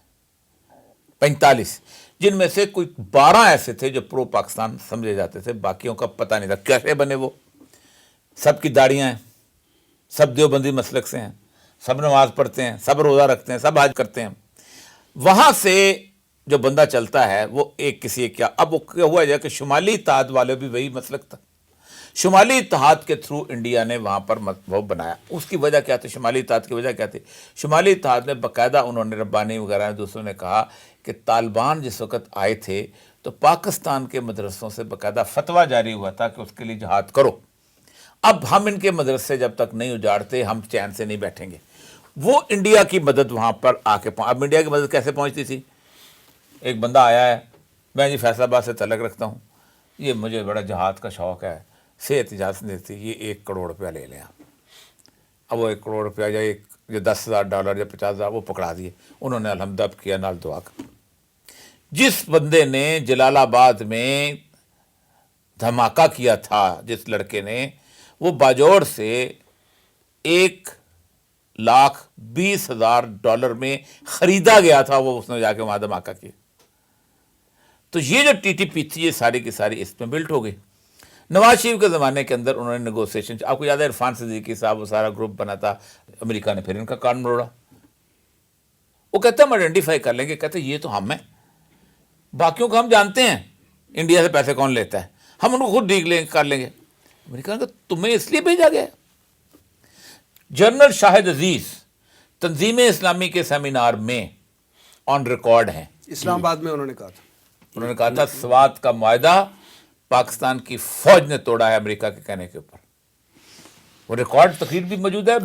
[SPEAKER 3] 45, جن میں سے کوئی 12 ایسے تھے جو پرو پاکستان سمجھے جاتے تھے, باقیوں کا پتہ نہیں تھا کیسے بنے. وہ سب کی داڑیاں ہیں, سب دیوبندی مسلک سے ہیں, سب نماز پڑھتے ہیں, سب روزہ رکھتے ہیں, سب حج کرتے ہیں. وہاں سے جو بندہ چلتا ہے وہ ایک کسی ایک کیا. اب وہ کیا ہوا ہے کہ شمالی اتحاد والے بھی وہی مسلک تھا. شمالی اتحاد کے تھرو انڈیا نے وہاں پر وہ بنایا. اس کی وجہ کیا تھی, شمالی اتحاد کی وجہ کیا تھی؟ شمالی اتحاد میں باقاعدہ انہوں نے, ربانی وغیرہ نے, دوسروں نے کہا کہ طالبان جس وقت آئے تھے تو پاکستان کے مدرسوں سے باقاعدہ فتویٰ جاری ہوا تھا کہ اس کے لیے جہاد کرو. اب ہم ان کے مدرسے جب تک نہیں اجاڑتے ہم چین سے نہیں بیٹھیں گے. وہ انڈیا کی مدد وہاں پر آ کے اب انڈیا کی مدد کیسے پہنچتی تھی؟ ایک بندہ آیا ہے, میں جی فیصل آباد سے تعلق رکھتا ہوں, یہ مجھے بڑا جہاد کا شوق ہے, صحت اجازت نہیں دیتی, یہ 1 کروڑ روپیہ لے لیں آپ. اب وہ 1 کروڑ روپیہ یا $10,000 یا 50,000 وہ پکڑا دیے. انہوں نے الحمدللہ کیا, نال دعا کر. جس بندے نے جلال آباد میں دھماکہ کیا تھا, جس لڑکے نے, وہ باجوڑ سے $1,20,000 میں خریدا گیا تھا. وہ اس نے جا کے وہاں دھماکہ کیا. تو یہ جو ٹی ٹی پی تھی یہ ساری کی ساری اس میں بلٹ ہو گئی. نواز شریف کے زمانے کے اندر انہوں نے نیگوسیشن, آپ کو یاد ہے عرفان صدیقی صاحب, وہ سارا گروپ بنا تھا, امریکہ نے پھر ان کا کان مروڑا. وہ کہتے ہیں ہم آئیڈینٹیفائی کر لیں گے, کہتے ہیں یہ تو ہم ہیں, باقیوں کو ہم جانتے ہیں, انڈیا سے پیسے کون لیتا ہے, ہم ان کو خود ڈیل کر لیں گے. امریکہ نے کہا تمہیں اس لیے بھیجا گیا. جنرل شاہد عزیز تنظیم اسلامی کے سیمینار میں آن ریکارڈ ہیں,
[SPEAKER 1] اسلام آباد میں انہوں نے کہا تھا
[SPEAKER 3] سوات کا معاہدہ پاکستان کی فوج نے توڑا ہے امریکہ کے کہنے کے اوپر. وہ ریکارڈ تقریر بھی موجود ہے,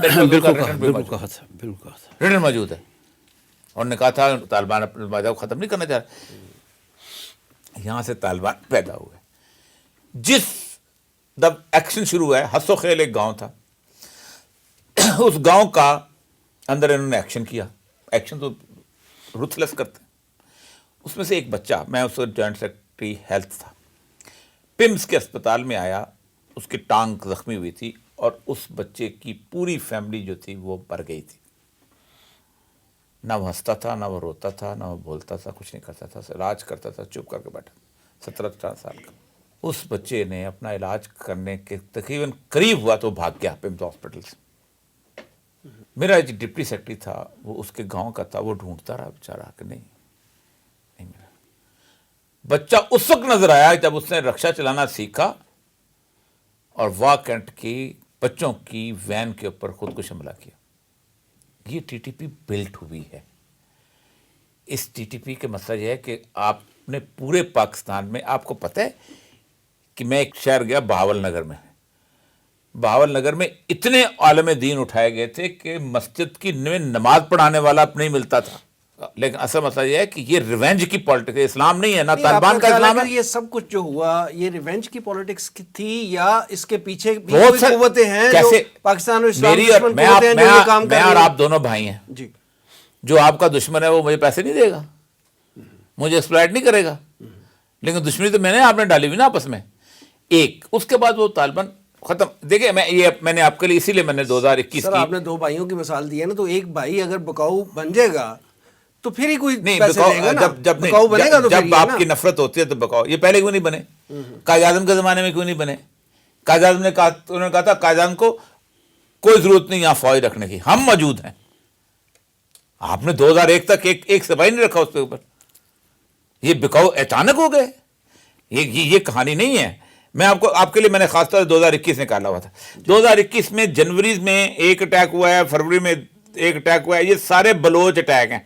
[SPEAKER 3] ریٹن موجود ہے. انہوں نے کہا تھا طالبان اپنے معاہدہ کو ختم نہیں کرنا چاہ رہے. یہاں سے طالبان پیدا ہوئے. جس جب ایکشن شروع ہوا ہے, حسو خیل ایک گاؤں تھا, اس گاؤں کا اندر انہوں نے ایکشن کیا. ایکشن تو رuthless کرتے ہیں. اس میں سے ایک بچہ, میں اس وقت جوائنٹ سیکرٹری ہیلتھ تھا, پمس کے اسپتال میں آیا, اس کی ٹانگ زخمی ہوئی تھی اور اس بچے کی پوری فیملی جو تھی وہ مر گئی تھی. نہ وہ ہنستا تھا, نہ وہ روتا تھا, نہ وہ بولتا تھا, کچھ نہیں کرتا تھا, علاج کرتا تھا, چپ کر کے بیٹھا. 17-18 سال کا اس بچے نے اپنا علاج کرنے کے تقریباً قریب ہوا تو بھاگ گیا پمس ہاسپٹل سے. میرا جو ڈپٹی سیکرٹری تھا وہ اس کے گاؤں کا تھا, وہ ڈھونڈتا رہا بیچارہ کہ نہیں ملا. بچہ اس وقت نظر آیا جب اس نے رکشا چلانا سیکھا اور واکنٹ کی بچوں کی وین کے اوپر خودکش حملہ کیا. یہ ٹی ٹی پی بلٹ ہوئی ہے. اس ٹی ٹی پی کے مسئلہ یہ ہے کہ آپ نے پورے پاکستان میں. آپ کو پتہ ہے کہ میں ایک شہر گیا بہاول نگر میں. بہاول نگر میں اتنے عالم دین اٹھائے گئے تھے کہ مسجد کی نماز پڑھانے والا نہیں ملتا تھا. لیکن اصل مسئلہ یہ ہے کہ یہ ریونج کی پالیٹکس ہے, اسلام نہیں ہے, نہ طالبان کا اسلام ہے.
[SPEAKER 1] یہ سب کچھ جو ہوا یہ ریونج کی پالیٹکس تھی یا اس کے پیچھے بھی
[SPEAKER 3] بہت
[SPEAKER 1] کوئی
[SPEAKER 3] سے
[SPEAKER 1] قوتیں ہیں جو
[SPEAKER 3] کیسے
[SPEAKER 1] پاکستان اور اسلام
[SPEAKER 3] میری اور
[SPEAKER 1] دشمن قوتیں ہیں جو یہ کام کر
[SPEAKER 3] میں
[SPEAKER 1] رہی
[SPEAKER 3] اور
[SPEAKER 1] ہیں؟
[SPEAKER 3] آپ دونوں بھائی ہیں.
[SPEAKER 1] جی
[SPEAKER 3] جو آپ کا دشمن ہے وہ مجھے پیسے نہیں دے گا, مجھے ایکسپلائٹ نہیں کرے گا, لیکن دشمنی تو میں نے آپ نے ڈالی ہوئی نا آپس میں. ایک اس کے بعد وہ طالبان ختم. دیکھیں میں نے آپ کے لیے اسی لیے میں نے 2021
[SPEAKER 1] سر
[SPEAKER 3] کی
[SPEAKER 1] آپ نے دو بھائیوں کی مثال دی ہے نا, تو ایک بھائی اگر بکاؤ بن جائے گا تو پھر ہی کوئی
[SPEAKER 3] نہیں
[SPEAKER 1] پیسے دے گا نا. بکاؤ بنے گا تو پھر
[SPEAKER 3] جب
[SPEAKER 1] یہ
[SPEAKER 3] آپ
[SPEAKER 1] نا.
[SPEAKER 3] کی نفرت ہوتی ہے تو بکاؤ. یہ پہلے کیوں نہیں بنے؟ قائد اعظم کے زمانے میں کیوں نہیں بنے؟ قائد اعظم نے کہا, انہوں نے کہا تھا قائد اعظم کو کوئی ضرورت نہیں یہاں فوج رکھنے کی, ہم موجود ہیں. آپ نے 2001 تک ایک سپاہی نہیں رکھا اس کے اوپر. یہ بکاؤ اچانک ہو گئے. یہ کہانی نہیں ہے. میں آپ کے لیے میں نے خاص طور سے 2021 نکالا ہوا تھا. 2021 میں جنوری میں ایک اٹیک ہوا ہے, فروری میں ایک اٹیک ہوا ہے. یہ سارے بلوچ اٹیک ہیں.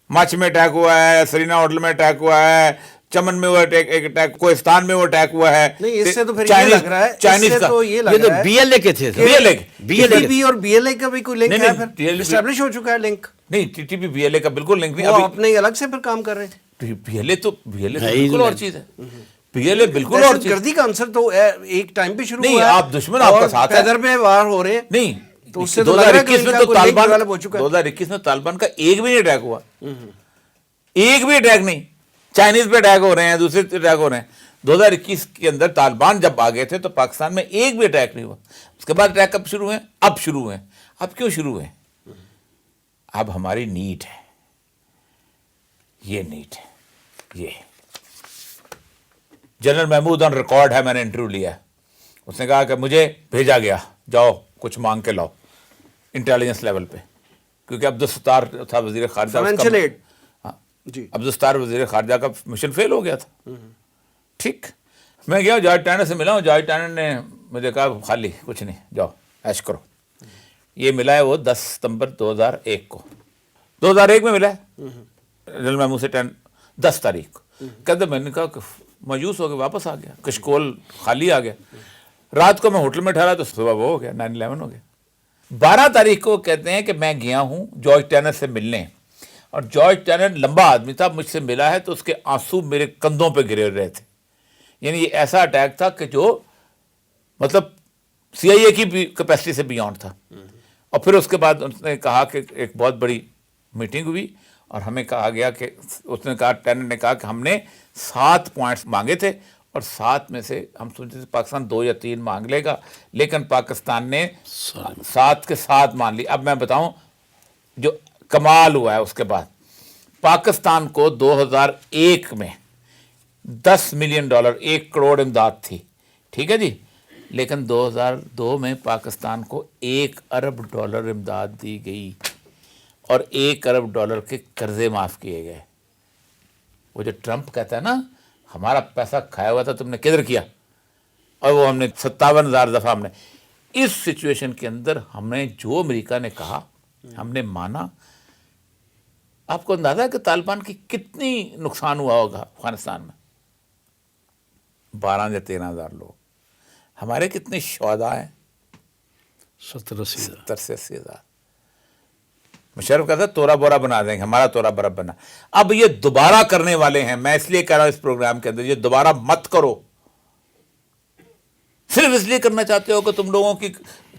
[SPEAKER 3] مچھ میں اٹیک ہوا ہے, سرینا ہوٹل میں اٹیک ہوا ہے, چمن میں وہ ایک اٹیک, کوہستان میں وہ اٹیک ہوا ہے.
[SPEAKER 1] نہیں اس سے تو پھر یہ لگ رہا ہے,
[SPEAKER 3] چائنیز کا
[SPEAKER 1] تو یہ
[SPEAKER 4] یہ
[SPEAKER 1] لگ
[SPEAKER 4] تو
[SPEAKER 1] رہا ہے
[SPEAKER 4] بی ایل اے کے تھے
[SPEAKER 1] ٹی پی اور بی ایل اے کا بھی کوئی لنک ہے, پھر
[SPEAKER 3] نہیں,
[SPEAKER 1] اسٹیبلش ہو چکا ہے لنک.
[SPEAKER 3] نہیں T T P be L A کا بالکل لنک نہیں.
[SPEAKER 1] وہ اپنے ہی الگ سے پھر کام کر رہے ہیں.
[SPEAKER 3] بی ایل اے تو بالکل اور چیز ہے. بی ایل اے بالکل اور
[SPEAKER 1] دہشت
[SPEAKER 3] چیز.
[SPEAKER 1] گردی کا عنصر تو ایک ٹائم پہ شروع
[SPEAKER 3] نہیں,
[SPEAKER 1] ہوا ہے,
[SPEAKER 3] آپ دشمن آپ کا ساتھ ہے.
[SPEAKER 1] پیدر پہ وار ہو رہے ہیں.
[SPEAKER 3] نہیں,
[SPEAKER 1] تو اس سے تو لگ رہا ہے کہ
[SPEAKER 3] 2021 میں تو
[SPEAKER 1] کوئی لنک ڈیولپ ہو
[SPEAKER 3] طالبان
[SPEAKER 1] چکا ہے.
[SPEAKER 3] 2021 میں طالبان کا ایک بھی نہیں اٹیک ہوا. ایک بھی اٹیک نہیں. چائنیز پہ اٹیک ہو رہے ہیں, دوسرے اٹیک ہو رہے ہیں. 2021 کے اندر طالبان جب آ گئے تھے تو پاکستان میں ایک بھی اٹیک نہیں ہوا. اس کے بعد اٹیک کب شروع ہوئے؟ اب شروع ہوئے. اب کیوں شروع ہوئے؟ اب ہماری نیڈ ہے, یہ نیڈ ہے. یہ جنرل محمود آن ریکارڈ ہے, میں نے انٹرویو لیا ہے. اس نے کہا کہ مجھے بھیجا گیا, جاؤ کچھ مانگ کے لاؤ انٹیلیجنس لیول پہ, کیونکہ عبدالستار تھا وزیر خارجہ.
[SPEAKER 1] Financial aid.
[SPEAKER 3] ہاں
[SPEAKER 1] جی
[SPEAKER 3] عبدالستار وزیر خارجہ کا مشن فیل ہو گیا تھا. ٹھیک, میں گیا جارج ٹائنر سے ملا ہوں. جارج ٹائنر نے مجھے کہا خالی کچھ نہیں, جاؤ ایش کرو. یہ ملا ہے وہ 10 ستمبر 2001 کو. 2001 میں ملا ہے جنرل محمود سے 10 تاریخ کو. کہتے میں نے کہا کہ مایوس ہو کے واپس آ گیا, کشکول خالی آ گیا. رات کو میں ہوٹل میں ٹھہرا تو صبح وہ ہو گیا, 9/11 ہو گیا. 12 تاریخ کو کہتے ہیں کہ میں گیا ہوں جارج ٹائنر سے ملنے, اور جارج ٹائنر لمبا آدمی تھا, مجھ سے ملا ہے تو اس کے آنسو میرے کندھوں پہ گرے رہے تھے. یعنی یہ ایسا اٹیک تھا کہ جو مطلب سی آئی اے کی کیپیسٹی سے بیانڈ تھا. اور پھر اس کے بعد اس نے کہا کہ ایک بہت بڑی میٹنگ ہوئی اور ہمیں کہا گیا کہ اس نے کہا, ٹینر نے کہا کہ ہم نے 7 پوائنٹس مانگے تھے اور 7 میں سے ہم سوچتے تھے پاکستان 2 یا 3 مانگ لے گا, لیکن پاکستان نے 7 کے 7 مان لی. اب میں بتاؤں جو کمال ہوا ہے اس کے بعد, پاکستان کو 2001 میں $10 ملین 1 کروڑ امداد تھی, ٹھیک ہے جی, لیکن 2002 میں پاکستان کو $1 ارب امداد دی گئی اور $1 ارب کے قرضے معاف کیے گئے. وہ جو ٹرمپ کہتا ہے نا ہمارا پیسہ کھایا ہوا تھا تم نے کدھر کیا, اور وہ ہم نے 57,000 دفعہ ہم نے اس سچویشن کے اندر ہم نے جو امریکہ نے کہا ہم نے مانا. آپ کو اندازہ ہے کہ طالبان کی کتنی نقصان ہوا ہوگا افغانستان میں؟ 12 یا 13,000 لوگ. ہمارے کتنے شہداء ہیں؟
[SPEAKER 4] 70 سے
[SPEAKER 3] 80 ہزار. مشرف کہتا ہے تورا بورا بنا دیں گے, ہمارا تورا بورا بنا. اب یہ دوبارہ کرنے والے ہیں. میں اس لیے کہہ رہا ہوں اس پروگرام کے اندر یہ دوبارہ مت کرو. صرف اس لیے کرنا چاہتے ہو کہ تم لوگوں کی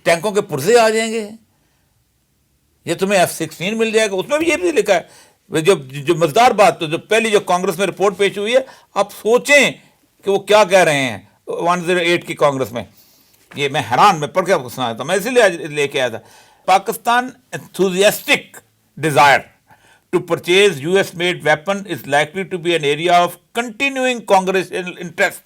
[SPEAKER 3] ٹینکوں کے پرزے آ جائیں گے, یہ تمہیں F-16 مل جائے گا. اس میں بھی یہ بھی لکھا ہے جو مزدار بات, تو جو پہلی جو کانگریس میں رپورٹ پیش ہوئی ہے, آپ سوچیں کہ وہ کیا کہہ رہے ہیں 108 کی کانگریس میں. یہ میں حیران, میں پڑھ کے آپ کو سنا تھا, میں اسی لیے آج لے کے آیا تھا. Pakistan enthusiastic desire to purchase US made weapon is likely to be an area of continuing congressional interest.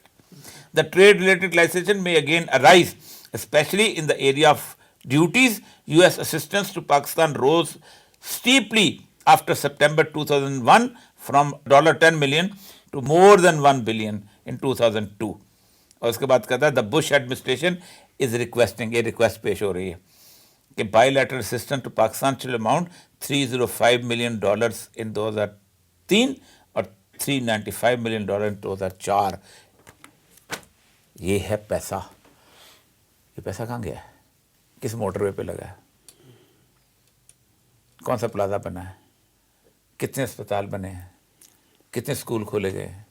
[SPEAKER 3] The trade related legislation may again arise, especially in the area of duties. US assistance to Pakistan rose steeply after September 2001 from $10 million to more than $1 billion in 2002. اور اس کے بعد کہتا ہے the Bush administration is requesting, یہ request پیش ہو رہی ہے کہ bilateral assistance to Pakistan shall amount $305 million in 2003 اور $395 million in 2004. یہ ہے پیسہ. یہ پیسہ کہاں گیا ہے؟ کس موٹر وے پہ لگا ہے؟ کون سا پلازا بنا ہے؟ کتنے اسپتال بنے ہیں؟ کتنے اسکول کھولے گئے ہیں؟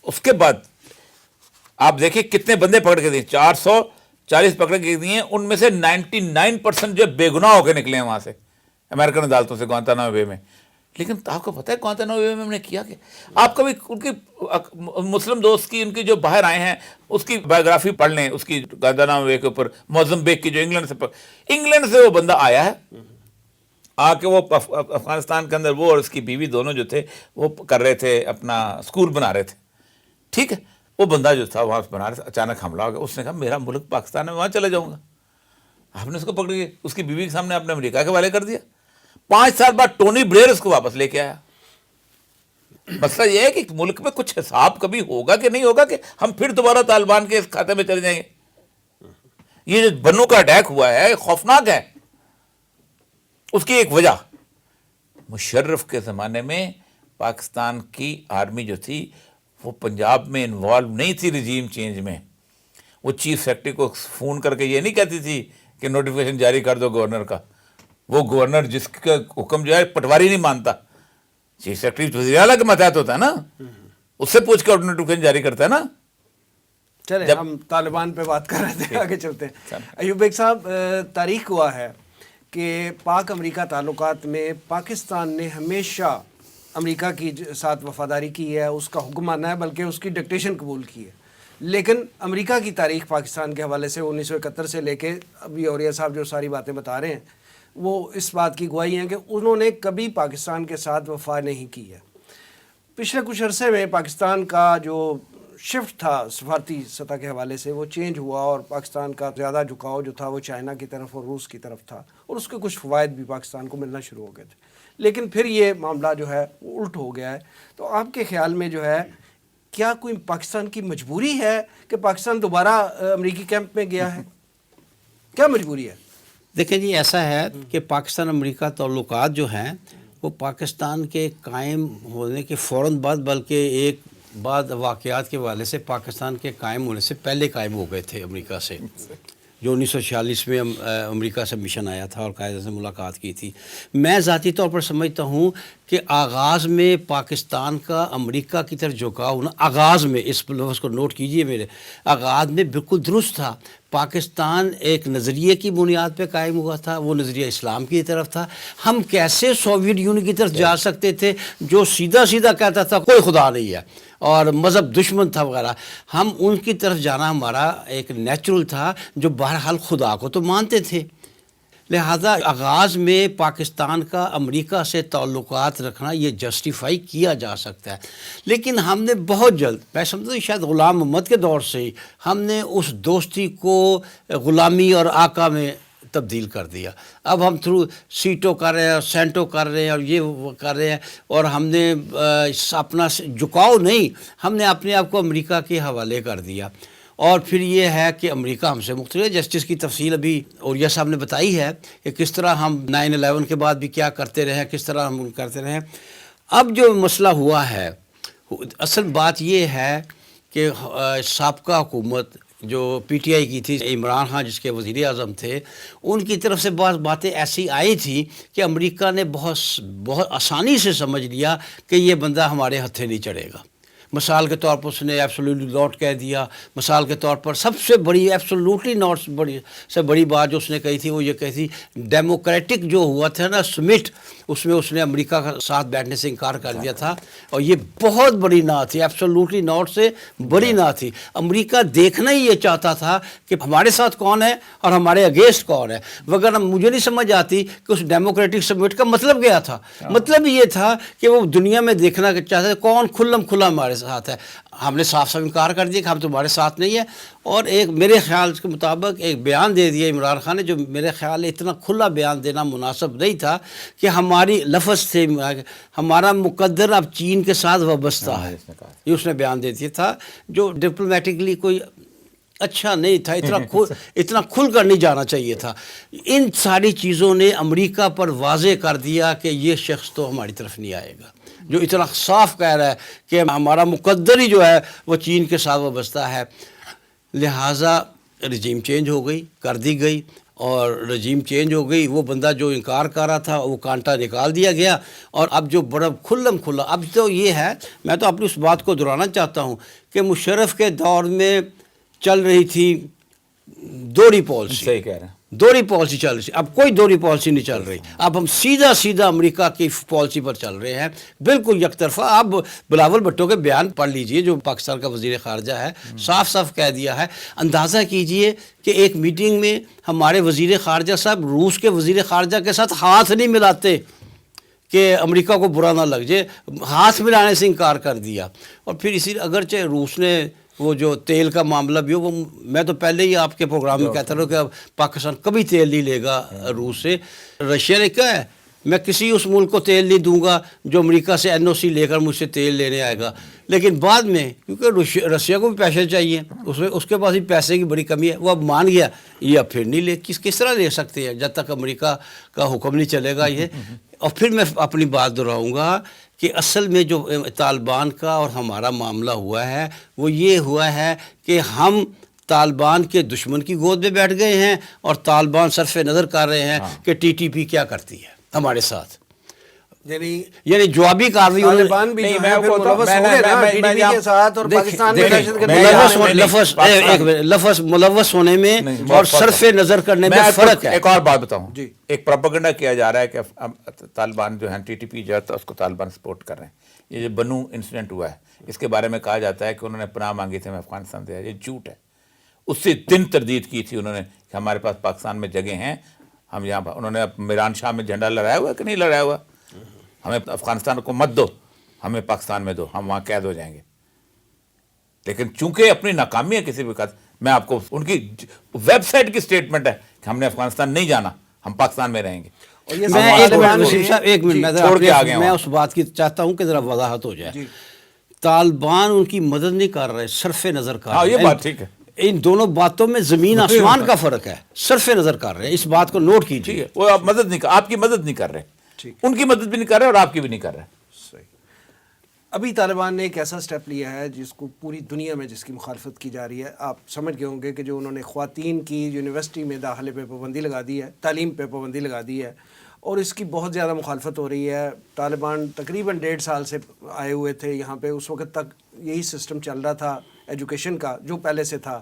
[SPEAKER 3] اس کے بعد آپ دیکھیں کتنے بندے پکڑ کے دیے. 440 پکڑ کے دیے. ان میں سے 99% جو بے گناہ ہو کے نکلے ہیں وہاں سے, امریکن عدالتوں سے, گوانتانامو بے میں. لیکن آپ کو پتہ ہے گوانتانامو بے میں ہم نے کیا کہ آپ کبھی ان کی مسلم دوست کی, ان کی جو باہر آئے ہیں, اس کی بایوگرافی پڑھ لیں, اس کی گوانتانامو بے کے اوپر, موزمبیک کی, جو انگلینڈ سے وہ بندہ آیا ہے, آ کے وہ افغانستان کے اندر وہ اور اس کی بیوی دونوں جو تھے وہ کر رہے تھے, اپنا اسکول بنا رہے تھے. ٹھیک ہے, وہ بندہ جو تھا وہاں بنا رہا تھا, اچانک حملہ ہو گیا. اس نے کہا میرا ملک پاکستان ہے, وہاں چلا جاؤں گا. آپ نے اس کو پکڑ کے اس کی بیوی کے سامنے آپ نے امریکہ کے حوالے کر دیا. 5 سال بعد ٹونی بلیئر اس کو واپس لے کے آیا. مسئلہ یہ ہے کہ ملک میں کچھ حساب کبھی ہوگا کہ نہیں ہوگا کہ ہم پھر دوبارہ طالبان کے اس کھاتے میں چلے جائیں گے. یہ جو بنوں کا اٹیک ہوا ہے خوفناک ہے. اس کی ایک وجہ, مشرف کے زمانے میں پاکستان کی آرمی جو تھی وہ پنجاب میں انوالو نہیں تھی ریجیم چینج میں. وہ چیف سیکرٹری کو فون کر کے یہ نہیں کہتی تھی کہ نوٹیفیکیشن جاری کر دو گورنر کا. وہ گورنر جس کا حکم جو ہے پٹواری نہیں مانتا, چیف سیکرٹری وزیر اعلیٰ کے ماتحت ہوتا ہے نا, اس سے پوچھ کے نوٹیفیکیشن جاری کرتا ہے نا.
[SPEAKER 1] چلیں ہم طالبان پہ بات کر رہے تھے, آگے چلتے ہیں. ایوب بیگ صاحب, تاریخ ہوا ہے کہ پاک امریکہ تعلقات میں پاکستان نے ہمیشہ امریکہ کی ساتھ وفاداری کی ہے, اس کا حکم مانا ہے, بلکہ اس کی ڈکٹیشن قبول کی ہے. لیکن امریکہ کی تاریخ پاکستان کے حوالے سے 1971 سے لے کے ابھی اوریہ صاحب جو ساری باتیں بتا رہے ہیں وہ اس بات کی گواہی ہیں کہ انہوں نے کبھی پاکستان کے ساتھ وفا نہیں کی ہے. پچھلے کچھ عرصے میں پاکستان کا جو شفٹ تھا سفارتی سطح کے حوالے سے وہ چینج ہوا, اور پاکستان کا زیادہ جھکاؤ جو تھا وہ چائنا کی طرف اور روس کی طرف تھا, اور اس کے کچھ فوائد بھی پاکستان کو ملنا شروع ہو گئے تھے. لیکن پھر یہ معاملہ جو ہے وہ الٹ ہو گیا ہے. تو آپ کے خیال میں جو ہے کیا کوئی پاکستان کی مجبوری ہے کہ پاکستان دوبارہ امریکی کیمپ میں گیا ہے؟ کیا مجبوری ہے؟
[SPEAKER 4] دیکھیں جی, ایسا ہے کہ پاکستان امریکہ تعلقات جو ہیں وہ پاکستان کے قائم ہونے کے فوراً بعد, بلکہ ایک بعد واقعات کے حوالے سے پاکستان کے قائم ہونے سے پہلے قائم ہو گئے تھے امریکہ سے, جو 1946 میں امریکہ سے مشن آیا تھا اور قائد سے ملاقات کی تھی. میں ذاتی طور پر سمجھتا ہوں کہ آغاز میں پاکستان کا امریکہ کی طرف جھکاؤ ہونا, آغاز میں, اس لفظ کو نوٹ کیجئے میرے, آغاز میں بالکل درست تھا. پاکستان ایک نظریے کی بنیاد پہ قائم ہوا تھا, وہ نظریہ اسلام کی طرف تھا. ہم کیسے سوویت یونین کی طرف جا سکتے تھے جو سیدھا سیدھا کہتا تھا کوئی خدا نہیں ہے اور مذہب دشمن تھا وغیرہ. ہم ان کی طرف جانا ہمارا ایک نیچرل تھا, جو بہرحال خدا کو تو مانتے تھے. لہذا آغاز میں پاکستان کا امریکہ سے تعلقات رکھنا یہ جسٹیفائی کیا جا سکتا ہے. لیکن ہم نے بہت جلد, میں سمجھتا ہوں شاید غلام محمد کے دور سے ہی, ہم نے اس دوستی کو غلامی اور آقا میں تبدیل کر دیا. اب ہم تھرو سیٹو کر رہے ہیں اور سینٹو کر رہے ہیں اور یہ کر رہے ہیں, اور ہم نے اپنا جھکاؤ نہیں, ہم نے اپنے آپ کو امریکہ کے حوالے کر دیا. اور پھر یہ ہے کہ امریکہ ہم سے مختلف ہے, جس کی تفصیل ابھی اوریہ صاحب نے بتائی ہے کہ کس طرح ہم 9/11 کے بعد بھی کیا کرتے رہے, کس طرح ہم کرتے رہے. اب جو مسئلہ ہوا ہے, اصل بات یہ ہے کہ سابقہ حکومت جو پی ٹی آئی کی تھی, عمران خان جس کے وزیر اعظم تھے, ان کی طرف سے بعض باتیں ایسی آئی تھی کہ امریکہ نے بہت آسانی سے سمجھ لیا کہ یہ بندہ ہمارے ہتھے نہیں چڑھے گا. مثال کے طور پر اس نے ایبسولوٹلی ناٹ کہہ دیا. مثال کے طور پر سب سے بڑی ایبسولوٹلی ناٹ سے بڑی بات جو اس نے کہی تھی وہ یہ کہی تھی, ڈیموکریٹک جو ہوا تھا نا سمٹ, اس میں اس نے امریکہ کا ساتھ بیٹھنے سے انکار کر دیا تھا. اور یہ بہت بڑی نہ تھی, ایبسولوٹلی ناٹ سے بڑی نہ تھی. امریکہ دیکھنا ہی یہ چاہتا تھا کہ ہمارے ساتھ کون ہے اور ہمارے اگینسٹ کون ہے. وغیرہ مجھے نہیں سمجھ آتی کہ اس ڈیموکریٹک سمٹ کا مطلب کیا تھا. مطلب یہ تھا کہ وہ دنیا میں دیکھنا چاہتے تھے کون کھلم کھلا ہمارے ساتھ ہے. ہم نے صاف صاف انکار کر دیا کہ ہم تمہارے ساتھ نہیں ہیں. اور ایک میرے خیال کے مطابق ایک بیان دے دیا عمران خان نے, جو میرے خیال اتنا کھلا بیان دینا مناسب نہیں تھا, کہ ہماری لفظ تھے ہمارا مقدر اب چین کے ساتھ وابستہ ہے, یہ اس نے بیان دے دیا تھا, جو ڈپلومیٹکلی کوئی اچھا نہیں تھا. اتنا کھل کر نہیں جانا چاہیے تھا. ان ساری چیزوں نے امریکہ پر واضح کر دیا کہ یہ شخص تو ہماری طرف نہیں آئے گا. جو اتنا صاف کہہ رہا ہے کہ ہمارا مقدر ہی جو ہے وہ چین کے ساتھ وابستہ ہے، لہٰذا رجیم چینج ہو گئی، کر دی گئی، اور رجیم چینج ہو گئی، وہ بندہ جو انکار کر رہا تھا وہ کانٹا نکال دیا گیا، اور اب جو بڑا کھلم کھلا اب تو یہ ہے، میں تو اپنی اس بات کو دہرانا چاہتا ہوں کہ مشرف کے دور میں چل رہی تھی دوہری پالیسی،
[SPEAKER 3] صحیح کہہ رہے ہیں،
[SPEAKER 4] دوہری پالیسی چل رہی تھی، اب کوئی دوہری پالیسی نہیں چل رہی، اب ہم سیدھا امریکہ کی پالیسی پر چل رہے ہیں، بالکل یک طرفہ۔ اب بلاول بھٹو کے بیان پڑھ لیجئے جو پاکستان کا وزیر خارجہ ہے، صاف کہہ دیا ہے، اندازہ کیجئے کہ ایک میٹنگ میں ہمارے وزیر خارجہ صاحب روس کے وزیر خارجہ کے ساتھ ہاتھ نہیں ملاتے کہ امریکہ کو برا نہ لگ جائے، ہاتھ ملانے سے انکار کر دیا۔ اور پھر اسی اگرچہ روس نے وہ جو تیل کا معاملہ بھی ہو، وہ میں تو پہلے ہی آپ کے پروگرام میں کہتا رہا کہ پاکستان کبھی تیل نہیں لے گا روس سے۔ رشیا نے کہا ہے میں کسی اس ملک کو تیل نہیں دوں گا جو امریکہ سے NOC لے کر مجھ سے تیل لینے آئے گا، لیکن بعد میں کیونکہ رشیا کو بھی پیسے چاہیے، اس کے پاس بھی پیسے کی بڑی کمی ہے، وہ اب مان گیا، یہ اب پھر نہیں لے، کس طرح لے سکتے ہیں جب تک امریکہ کا حکم نہیں چلے گا یہ۔ اور پھر میں اپنی بات دہراؤں گا کہ اصل میں جو طالبان کا اور ہمارا معاملہ ہوا ہے وہ یہ ہوا ہے کہ ہم طالبان کے دشمن کی گود میں بیٹھ گئے ہیں، اور طالبان صرف نظر کر رہے ہیں کہ TTP کیا کرتی ہے ہمارے ساتھ، یعنی جوابی کارروائی
[SPEAKER 1] طالبان بھی جو ہے پھر ملوث ہو گئے نا TTP کے ساتھ، اور پاکستان میں دہشت گردی
[SPEAKER 4] لفظ ملوث ہونے میں اور صرف نظر کرنے میں فرق ہے۔
[SPEAKER 3] ایک اور بات بتاؤں، ایک پروپیگنڈا کیا جا رہا ہے کہ طالبان جو ہے TTP جو ہے اس کو طالبان سپورٹ کر رہے ہیں۔ یہ جو بنو انسیڈنٹ ہوا ہے اس کے بارے میں کہا جاتا ہے کہ انہوں نے پناہ مانگی تھی، ہمیں افغانستان دیا، یہ جھوٹ ہے۔ اس سے دن تردید کی تھی انہوں نے کہ ہمارے پاس پاکستان میں جگہ ہیں، ہم یہاں، انہوں نے میران شاہ میں جھنڈا لہرایا ہوا ہے کہ نہیں لہرایا ہوا، ہمیں افغانستان کو مت دو، ہمیں پاکستان میں دو، ہم وہاں قید ہو جائیں گے۔ لیکن چونکہ اپنی ناکامی ہے کسی بھی وقت، میں آپ کو ان کی ویب سائٹ کی سٹیٹمنٹ ہے کہ ہم نے افغانستان نہیں جانا، ہم پاکستان میں رہیں گے۔
[SPEAKER 4] میں اس بات کی چاہتا ہوں کہ ذرا وضاحت ہو جائے، طالبان ان کی مدد نہیں کر رہے، صرف نظر کر رہے ہیں۔
[SPEAKER 3] یہ بات ٹھیک ہے،
[SPEAKER 4] ان دونوں باتوں میں زمین آسمان کا فرق ہے، صرف نظر کر رہے ہیں، اس بات کو نوٹ کیجیے۔
[SPEAKER 3] وہ آپ مدد نہیں، آپ کی مدد نہیں کر رہے، ان کی مدد بھی نہیں کر رہے اور آپ کی بھی نہیں کر رہے۔
[SPEAKER 1] ابھی طالبان نے ایک ایسا سٹیپ لیا ہے جس کو پوری دنیا میں جس کی مخالفت کی جا رہی ہے، آپ سمجھ گئے ہوں گے کہ جو انہوں نے خواتین کی یونیورسٹی میں داخلے پہ پابندی لگا دی ہے، تعلیم پہ پابندی لگا دی ہے، اور اس کی بہت زیادہ مخالفت ہو رہی ہے۔ طالبان تقریباً 1.5 سال سے آئے ہوئے تھے یہاں پہ، اس وقت تک یہی سسٹم چل رہا تھا ایجوکیشن کا جو پہلے سے تھا،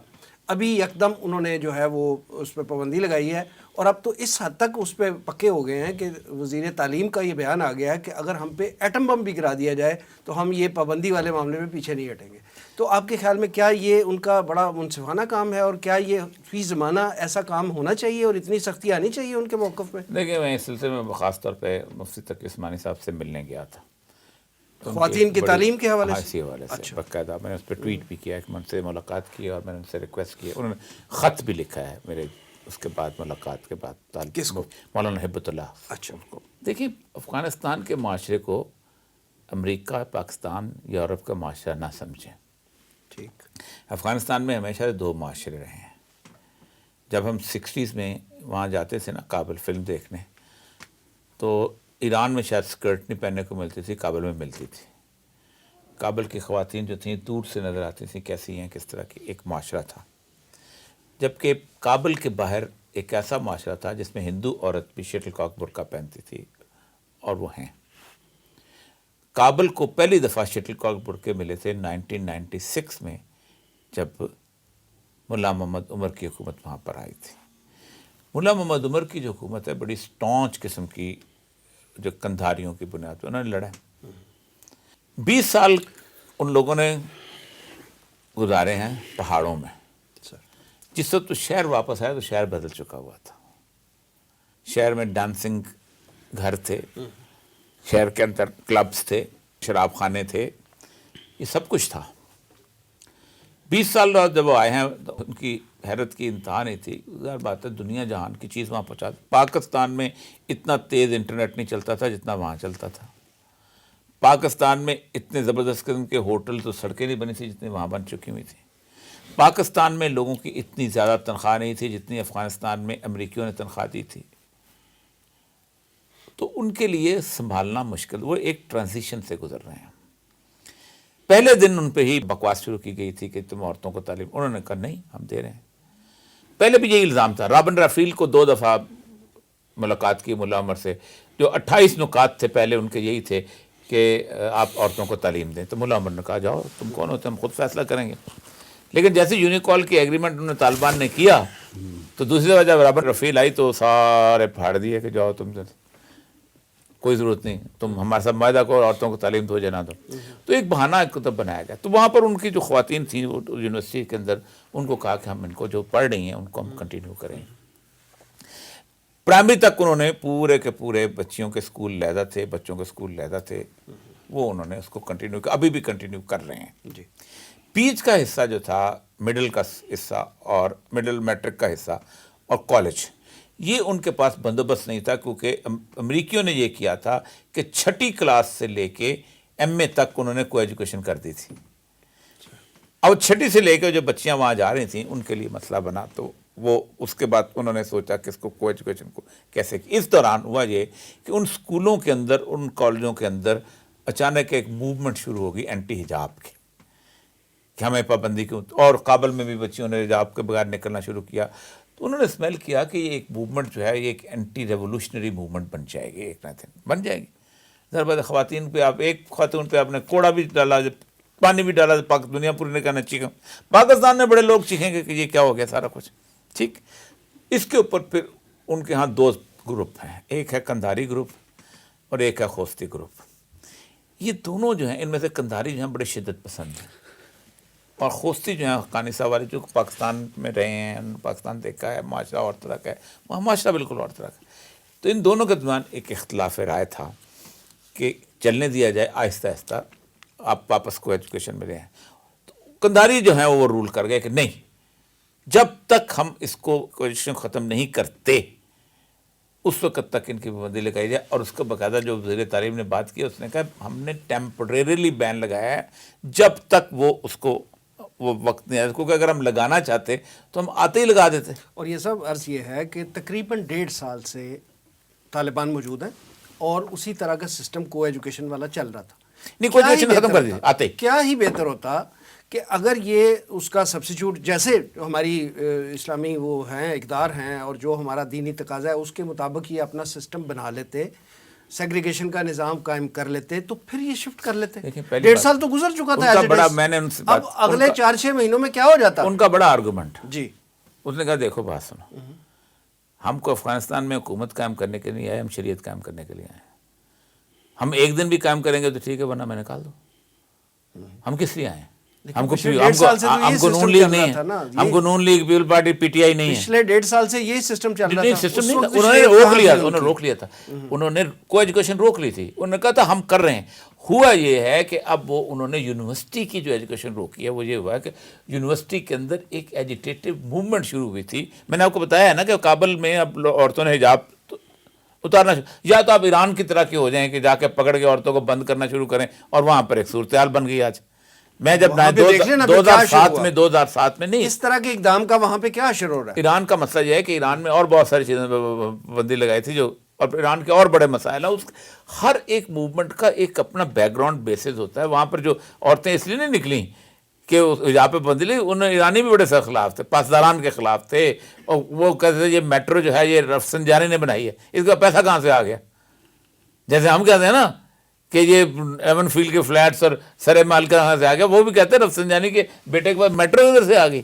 [SPEAKER 1] ابھی یکدم انہوں نے جو ہے وہ اس پہ پابندی لگائی ہے، اور اب تو اس حد تک اس پہ پکے ہو گئے ہیں کہ وزیر تعلیم کا یہ بیان آ گیا ہے کہ اگر ہم پہ ایٹم بم بھی گرا دیا جائے تو ہم یہ پابندی والے معاملے میں پیچھے نہیں ہٹیں گے۔ تو آپ کے خیال میں کیا یہ ان کا بڑا منصفانہ کام ہے، اور کیا یہ فی زمانہ ایسا کام ہونا چاہیے اور اتنی سختی آنی چاہیے ان کے موقف میں؟
[SPEAKER 3] دیکھیں، میں اس سلسلے میں خاص طور پہ مفتی تقی عثمانی صاحب سے ملنے گیا تھا،
[SPEAKER 1] خواتین کی تعلیم کے حوالے سے،
[SPEAKER 3] اسی حوالے سے باقاعدہ میں نے اس پہ ٹویٹ بھی کیا کہ میں ان سے ملاقات کی اور میں نے ان سے ریکویسٹ کی، انہوں نے خط بھی لکھا ہے میرے اس کے بعد، ملاقات کے بعد،
[SPEAKER 1] کس کو؟
[SPEAKER 3] مولانا ہبت اللہ۔
[SPEAKER 1] اچھا،
[SPEAKER 3] دیکھیں، افغانستان کے معاشرے کو امریکہ، پاکستان، یورپ کا معاشرہ نہ سمجھیں۔
[SPEAKER 1] ٹھیک،
[SPEAKER 3] افغانستان میں ہمیشہ 2 معاشرے رہے ہیں۔ جب ہم 60s میں وہاں جاتے تھے نا کابل فلم دیکھنے، تو ایران میں شاید سکرٹ نہیں پہننے کو ملتی تھی، کابل میں ملتی تھی۔ کابل کی خواتین جو تھیں دور سے نظر آتی تھیں، کیسی ہیں، کس طرح کی، ایک معاشرہ تھا۔ جبکہ کابل کے باہر ایک ایسا معاشرہ تھا جس میں ہندو عورت بھی شٹل کاک برقع پہنتی تھی، اور وہ ہیں۔ کابل کو پہلی دفعہ شٹل کاک برقعے ملے تھے 1996 میں، جب ملا محمد عمر کی حکومت وہاں پر آئی تھی۔ ملا محمد عمر کی جو حکومت ہے بڑی سٹانچ قسم کی، جو کندھاریوں کی بنیاد پہ انہوں نے لڑا۔ 20 سال ان لوگوں نے گزارے ہیں پہاڑوں میں۔ جس وقت تو شہر واپس آیا تو شہر بدل چکا ہوا تھا۔ شہر میں ڈانسنگ گھر تھے، شہر کے اندر کلبز تھے، شراب خانے تھے، یہ سب کچھ تھا۔ 20 سال بعد جب وہ آئے ہیں تو ان کی حیرت کی انتہا نہیں تھی۔ ظاہر بات ہے دنیا جہان کی چیز وہاں پہنچا دی۔ پاکستان میں اتنا تیز انٹرنیٹ نہیں چلتا تھا جتنا وہاں چلتا تھا۔ پاکستان میں اتنے زبردست قسم کے ہوٹلز اور سڑکیں نہیں بنی تھی جتنی وہاں بن چکی ہوئی تھیں۔ پاکستان میں لوگوں کی اتنی زیادہ تنخواہ نہیں تھی جتنی افغانستان میں امریکیوں نے تنخواہ دی تھی۔ تو ان کے لیے سنبھالنا مشکل. وہ ایک ٹرانزیشن سے گزر رہے ہیں. پہلے دن ان پہ ہی بکواس شروع کی گئی تھی کہ تم عورتوں کو تعلیم. انہوں نے کہا نہیں ہم دے رہے ہیں. پہلے بھی یہی الزام تھا. رابن رافیل کو 2 دفعہ ملاقات کی ملا عمر سے, جو 28 نکات تھے پہلے ان کے یہی تھے کہ آپ عورتوں کو تعلیم دیں. تو ملا عمر نے کہا جاؤ تم کون ہوتے ہم خود فیصلہ کریں گے. لیکن جیسے یونیکال کی ایگریمنٹ انہوں نے طالبان نے کیا تو دوسری دفعہ جب رابن رفیل آئی تو سارے پھاڑ دیے کہ جاؤ تم کوئی ضرورت نہیں, تم ہمارے ساتھ معاہدہ کرو, عورتوں کو تعلیم دو جنا دو. تو ایک بہانہ تب بنایا گیا. تو وہاں پر ان کی جو خواتین تھیں یونیورسٹی کے اندر, ان کو کہا کہ ہم ان کو جو پڑھ رہی ہیں ان کو ہم کنٹینیو کریں. پرائمری تک انہوں نے پورے کے پورے بچیوں کے اسکول علیحدہ تھے, بچوں کے اسکول علیحدہ تھے, وہ انہوں نے اس کو کنٹینیو کیا, ابھی بھی کنٹینیو کر رہے ہیں.
[SPEAKER 1] جی.
[SPEAKER 3] پیچ کا حصہ جو تھا, مڈل کا حصہ اور مڈل میٹرک کا حصہ اور کالج, یہ ان کے پاس بندوبست نہیں تھا, کیونکہ امریکیوں نے یہ کیا تھا کہ 6ٹی کلاس سے لے کے ایم اے تک انہوں نے کو ایجوکیشن کر دی تھی. اب 6ٹی سے لے کے جو بچیاں وہاں جا رہی تھیں ان کے لیے مسئلہ بنا. تو وہ اس کے بعد انہوں نے سوچا کہ اس کو ایجوکیشن کو کیسے. اس دوران ہوا یہ کہ ان اسکولوں کے اندر, ان کالجوں کے اندر اچانک ایک موومنٹ شروع ہوگی اینٹی حجاب کی, کہ ہمیں پابندی کیوں. اور کابل میں بھی بچیوں نے حجاب کے بغیر نکلنا شروع کیا. تو انہوں نے اسمیل کیا کہ یہ ایک موومنٹ جو ہے یہ ایک اینٹی ریولوشنری موومنٹ بن جائے گی, ایک نہ دن بن جائے گی. ذرا بات خواتین پہ آپ ایک خاتون پہ آپ نے کوڑا بھی ڈالا, پانی بھی ڈالا, دنیا پوری نے کہنا چیخا. پاکستان میں بڑے لوگ چیخیں گے کہ یہ کیا ہو گیا سارا کچھ. ٹھیک, اس کے اوپر پھر ان کے ہاں 2 گروپ ہیں, ایک ہے کندھاری گروپ اور ایک ہے خوستی گروپ. یہ دونوں جو ہیں ان میں سے کندھاری جو ہیں بڑے شدت پسند ہیں, اور خوستی جو ہیں حقانی والے جو پاکستان میں رہے ہیں, پاکستان دیکھا ہے, معاشرہ اور طرح کا ہے, وہاں معاشرہ بالکل اور طرح کا ہے. تو ان دونوں کے درمیان ایک اختلاف رائے تھا کہ چلنے دیا جائے آہستہ آہستہ, آپ واپس کو ایجوکیشن میں رہے ہیں. تو کندھاری جو ہیں وہ رول کر گئے کہ نہیں, جب تک ہم اس کو ایجوکیشن ختم نہیں کرتے اس وقت تک ان کی پابندی لگائی جائے. اور اس کا باقاعدہ جو وزیر تعلیم نے بات کی, اس نے کہا ہم نے ٹیمپریریلی بین لگایا ہے جب تک وہ اس کو وہ وقت نہیں آیا, کیونکہ اگر ہم لگانا چاہتے تو ہم آتے ہی لگا دیتے.
[SPEAKER 1] اور یہ سب عرض یہ ہے کہ تقریباً 1.5 سال سے طالبان موجود ہیں اور اسی طرح کا سسٹم کو ایجوکیشن والا چل رہا تھا.
[SPEAKER 3] نہیں, کوئی ایجوکیشن ختم کر دی آتے.
[SPEAKER 1] کیا ہی بہتر ہوتا کہ اگر یہ اس کا سبسٹیچیوٹ, جیسے ہماری اسلامی وہ ہیں اقدار ہیں اور جو ہمارا دینی تقاضا ہے اس کے مطابق یہ اپنا سسٹم بنا لیتے, سیگریگیشن کا نظام قائم کر لیتے, تو پھر یہ شفٹ کر لیتے. 1.5 سال تو گزر چکا تھا.
[SPEAKER 3] میں نے ان سے
[SPEAKER 1] اب اگلے 4-6 مہینوں میں کیا ہو جاتا.
[SPEAKER 3] ان کا بڑا آرگومنٹ,
[SPEAKER 1] جی,
[SPEAKER 3] اس نے کہا دیکھو بات سنو, ہم کو افغانستان میں حکومت قائم کرنے کے لیے آئے, ہم شریعت قائم کرنے کے لیے آئے. ہم ایک دن بھی قائم کریں گے تو ٹھیک ہے, ورنہ میں نکال دو. ہم کس لیے آئے؟ ہم کو نون لیگ نہیں ہے, ہم کو Noon League People Party P T I نہیں ہے.
[SPEAKER 1] پچھلے 1.5 سال سے یہی سسٹم چل رہا تھا.
[SPEAKER 3] سسٹم نہیں, انہوں نے روک لیا, انہوں نے روک لیا تھا, انہوں نے کو ایجوکیشن روک لی تھی. انہوں نے کہا تھا ہم کر رہے ہیں. ہوا یہ ہے کہ اب وہ انہوں نے یونیورسٹی کی جو ایجوکیشن روکی ہے, وہ یہ ہوا ہے کہ یونیورسٹی کے اندر ایک ایجیٹیٹو موومنٹ شروع ہوئی تھی. میں نے آپ کو بتایا ہے نا کہ کابل میں اب عورتوں نے حجاب اتارنا, یا تو آپ ایران کی طرح کے ہو جائیں کہ جا کے پکڑ کے عورتوں کو بند کرنا شروع کریں, اور وہاں پر ایک صورتحال بن گئی. آج میں جب 2007 میں نہیں,
[SPEAKER 1] اس طرح کے اقدام کا وہاں پہ کیا اثر ہو رہا ہے.
[SPEAKER 3] ایران کا مسئلہ یہ ہے کہ ایران میں اور بہت ساری چیزیں پابندی لگائی تھی, جو اور ایران کے اور بڑے مسائل ہیں. ہر ایک موومنٹ کا ایک اپنا بیک گراؤنڈ بیسز ہوتا ہے. وہاں پر جو عورتیں اس لیے نہیں نکلیں کہ یہاں پہ پابندی لی, انہوں ایرانی بھی بڑے سخت خلاف تھے, پاسداران کے خلاف تھے, اور وہ کہتے تھے یہ میٹرو جو ہے یہ رفسنجانی نے بنائی ہے, اس کا پیسہ کہاں سے آ گیا. جیسے ہم کہتے ہیں نا کہ یہ ایون فیلڈ کے فلیٹس اور سرے مال کا کہاں سے آ گیا, وہ بھی کہتے ہیں رفسنجانی کے بیٹے کے بعد میٹرو ادھر سے آ گئی.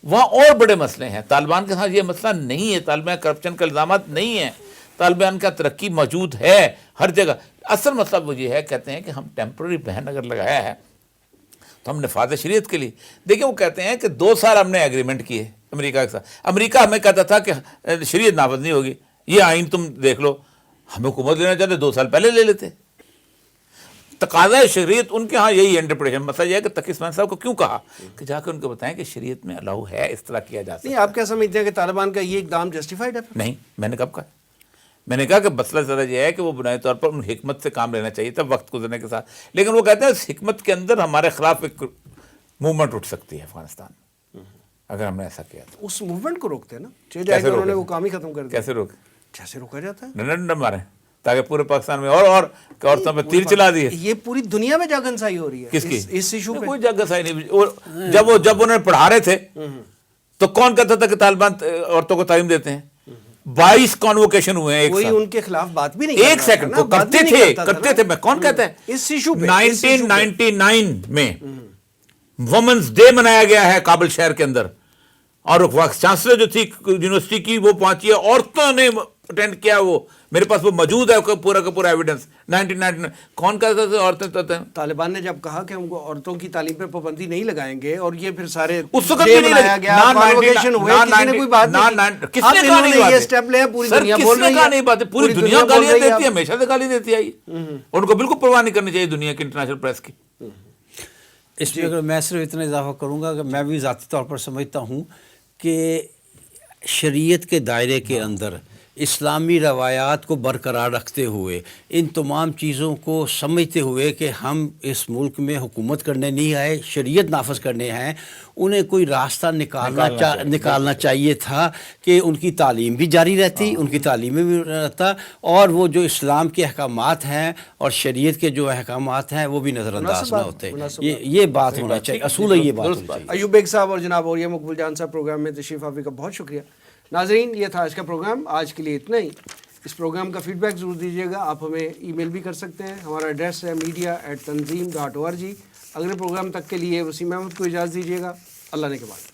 [SPEAKER 3] وہاں اور بڑے مسئلے ہیں. طالبان کے ساتھ یہ مسئلہ نہیں ہے, طالبان کرپشن کے الزامات نہیں ہیں, طالبان کا ترقی موجود ہے ہر جگہ. اصل مسئلہ وہ یہ ہے, کہتے ہیں کہ ہم ٹیمپرری بین اگر لگایا ہے تو ہم نفاذ شریعت کے لیے. دیکھیں وہ کہتے ہیں کہ 2 سال ہم نے ایگریمنٹ کیے امریکہ کے ساتھ. امریکہ ہمیں کہتا تھا کہ شریعت نافذ نہیں ہوگی, یہ آئین تم دیکھ لو. ہم حکومت لینا چاہتے 2 سال پہلے لے لیتے. تقاضا شریعت ان کے ہاں یہی انٹرپریٹیشن. مسئلہ یہ ہے کہ تقی عثمانی صاحب کو کیوں کہا کہ جا کے ان کو بتائیں کہ شریعت میں الاؤ ہے, اس طرح کیا جا سکتا ہے.
[SPEAKER 1] نہیں, آپ کیا سمجھتے ہیں کہ طالبان کا یہ اقدام جسٹیفائڈ ہے؟ نہیں,
[SPEAKER 3] میں نے کب کہا, میں نے کہا کہ مسئلہ زیادہ یہ ہے کہ وہ بنیادی طور پر ان حکمت سے کام لینا چاہیے تھا وقت گزرنے کے ساتھ. لیکن وہ کہتے ہیں اس حکمت کے اندر ہمارے خلاف ایک موومنٹ اٹھ سکتی ہے افغانستان اگر ہم نے ایسا کیا تو.
[SPEAKER 1] اس موومنٹ کو روکتے ہیں نا, انہوں نے وہ کام ہی ختم کر دیا.
[SPEAKER 3] کیسے روکے؟
[SPEAKER 1] جیسے روکا جاتا ہے,
[SPEAKER 3] ڈنڈا مارے. تاکہ پورے پاکستان میں اور عورتوں پہ تیر چلا دیے.
[SPEAKER 1] یہ پوری دنیا میں جا گھنسائی ہو رہی ہے
[SPEAKER 3] کس کی؟
[SPEAKER 1] اس ایشو پہ.
[SPEAKER 3] کوئی جگہ صحیح نہیں. جب انہیں پڑھا رہے تھے تو کون کہتا تھا کہ طالبان عورتوں کو تعلیم دیتے ہیں؟ 22 کانووکیشن ہوئے ہیں ایک
[SPEAKER 1] کوئی
[SPEAKER 3] ساتھ.
[SPEAKER 1] ان کے خلاف بات بھی نہیں
[SPEAKER 3] ایک سیکنڈ کو کرتے تھے. میں کون کہتا ہے
[SPEAKER 1] اس ایشو پہ
[SPEAKER 3] 1999 میں وومنز ڈے منایا گیا ہے کابل شہر کے اندر, اور وائس چانسلر جو تھی یونیورسٹی کی وہ پہنچی ہے, عورتوں نے اٹینڈ کیا. وہ میرے پاس وہ موجود ہے پورا کا پورا ایویڈنس. 1999 کون کہتا تھا عورتیں؟
[SPEAKER 1] طالبان نے جب کہا کہ ہم کو عورتوں کی تعلیم پہ پابندی نہیں لگائیں گے, اور یہ پھر سارے
[SPEAKER 3] اس وقت بھی نہیں
[SPEAKER 1] بنایا گیا, کانووکیشن ہوئے, کسی نے کوئی بات نہیں کی.
[SPEAKER 3] کس نے کہا نہیں
[SPEAKER 1] یہ اسٹیپ لے, پوری دنیا بول رہی ہے,
[SPEAKER 3] نہیں بات, پوری دنیا گالیاں دیتی ہے, ہمیشہ سے گالی دیتی آئی. ان کو بالکل پرواہ نہیں کرنی چاہیے دنیا کی انٹرنیشنل پریس کی.
[SPEAKER 4] اس میں اگر میں صرف اتنا اضافہ کروں گا کہ میں بھی ذاتی طور پر سمجھتا ہوں کہ شریعت کے دائرے کے اندر اسلامی روایات کو برقرار رکھتے ہوئے, ان تمام چیزوں کو سمجھتے ہوئے کہ ہم اس ملک میں حکومت کرنے نہیں آئے, شریعت نافذ کرنے ہیں, انہیں کوئی راستہ نکالنا چاہیے تھا کہ ان کی تعلیم بھی جاری رہتی, ان کی تعلیم میں بھی رہتا, اور وہ جو اسلام کے احکامات ہیں اور شریعت کے جو احکامات ہیں وہ بھی نظر انداز نہ ہوتے. یہ بات ہونا چاہیے, اصول ہے یہ بات ہونی چاہیے.
[SPEAKER 1] ایوب بیگ صاحب اور جناب اوریہ مقبول جان صاحب پروگرام میں تشریف آوری کا بہت شکریہ. ناظرین, یہ تھا آج کا پروگرام. آج کے لیے اتنا ہی. اس پروگرام کا فیڈ بیک ضرور دیجیے گا. آپ ہمیں ای میل بھی کر سکتے ہیں. ہمارا ایڈریس ہے media@tanzeem.org. اگلے پروگرام تک کے لیے وسیم احمد کو اجازت دیجیے گا. اللہ نے کے بعد.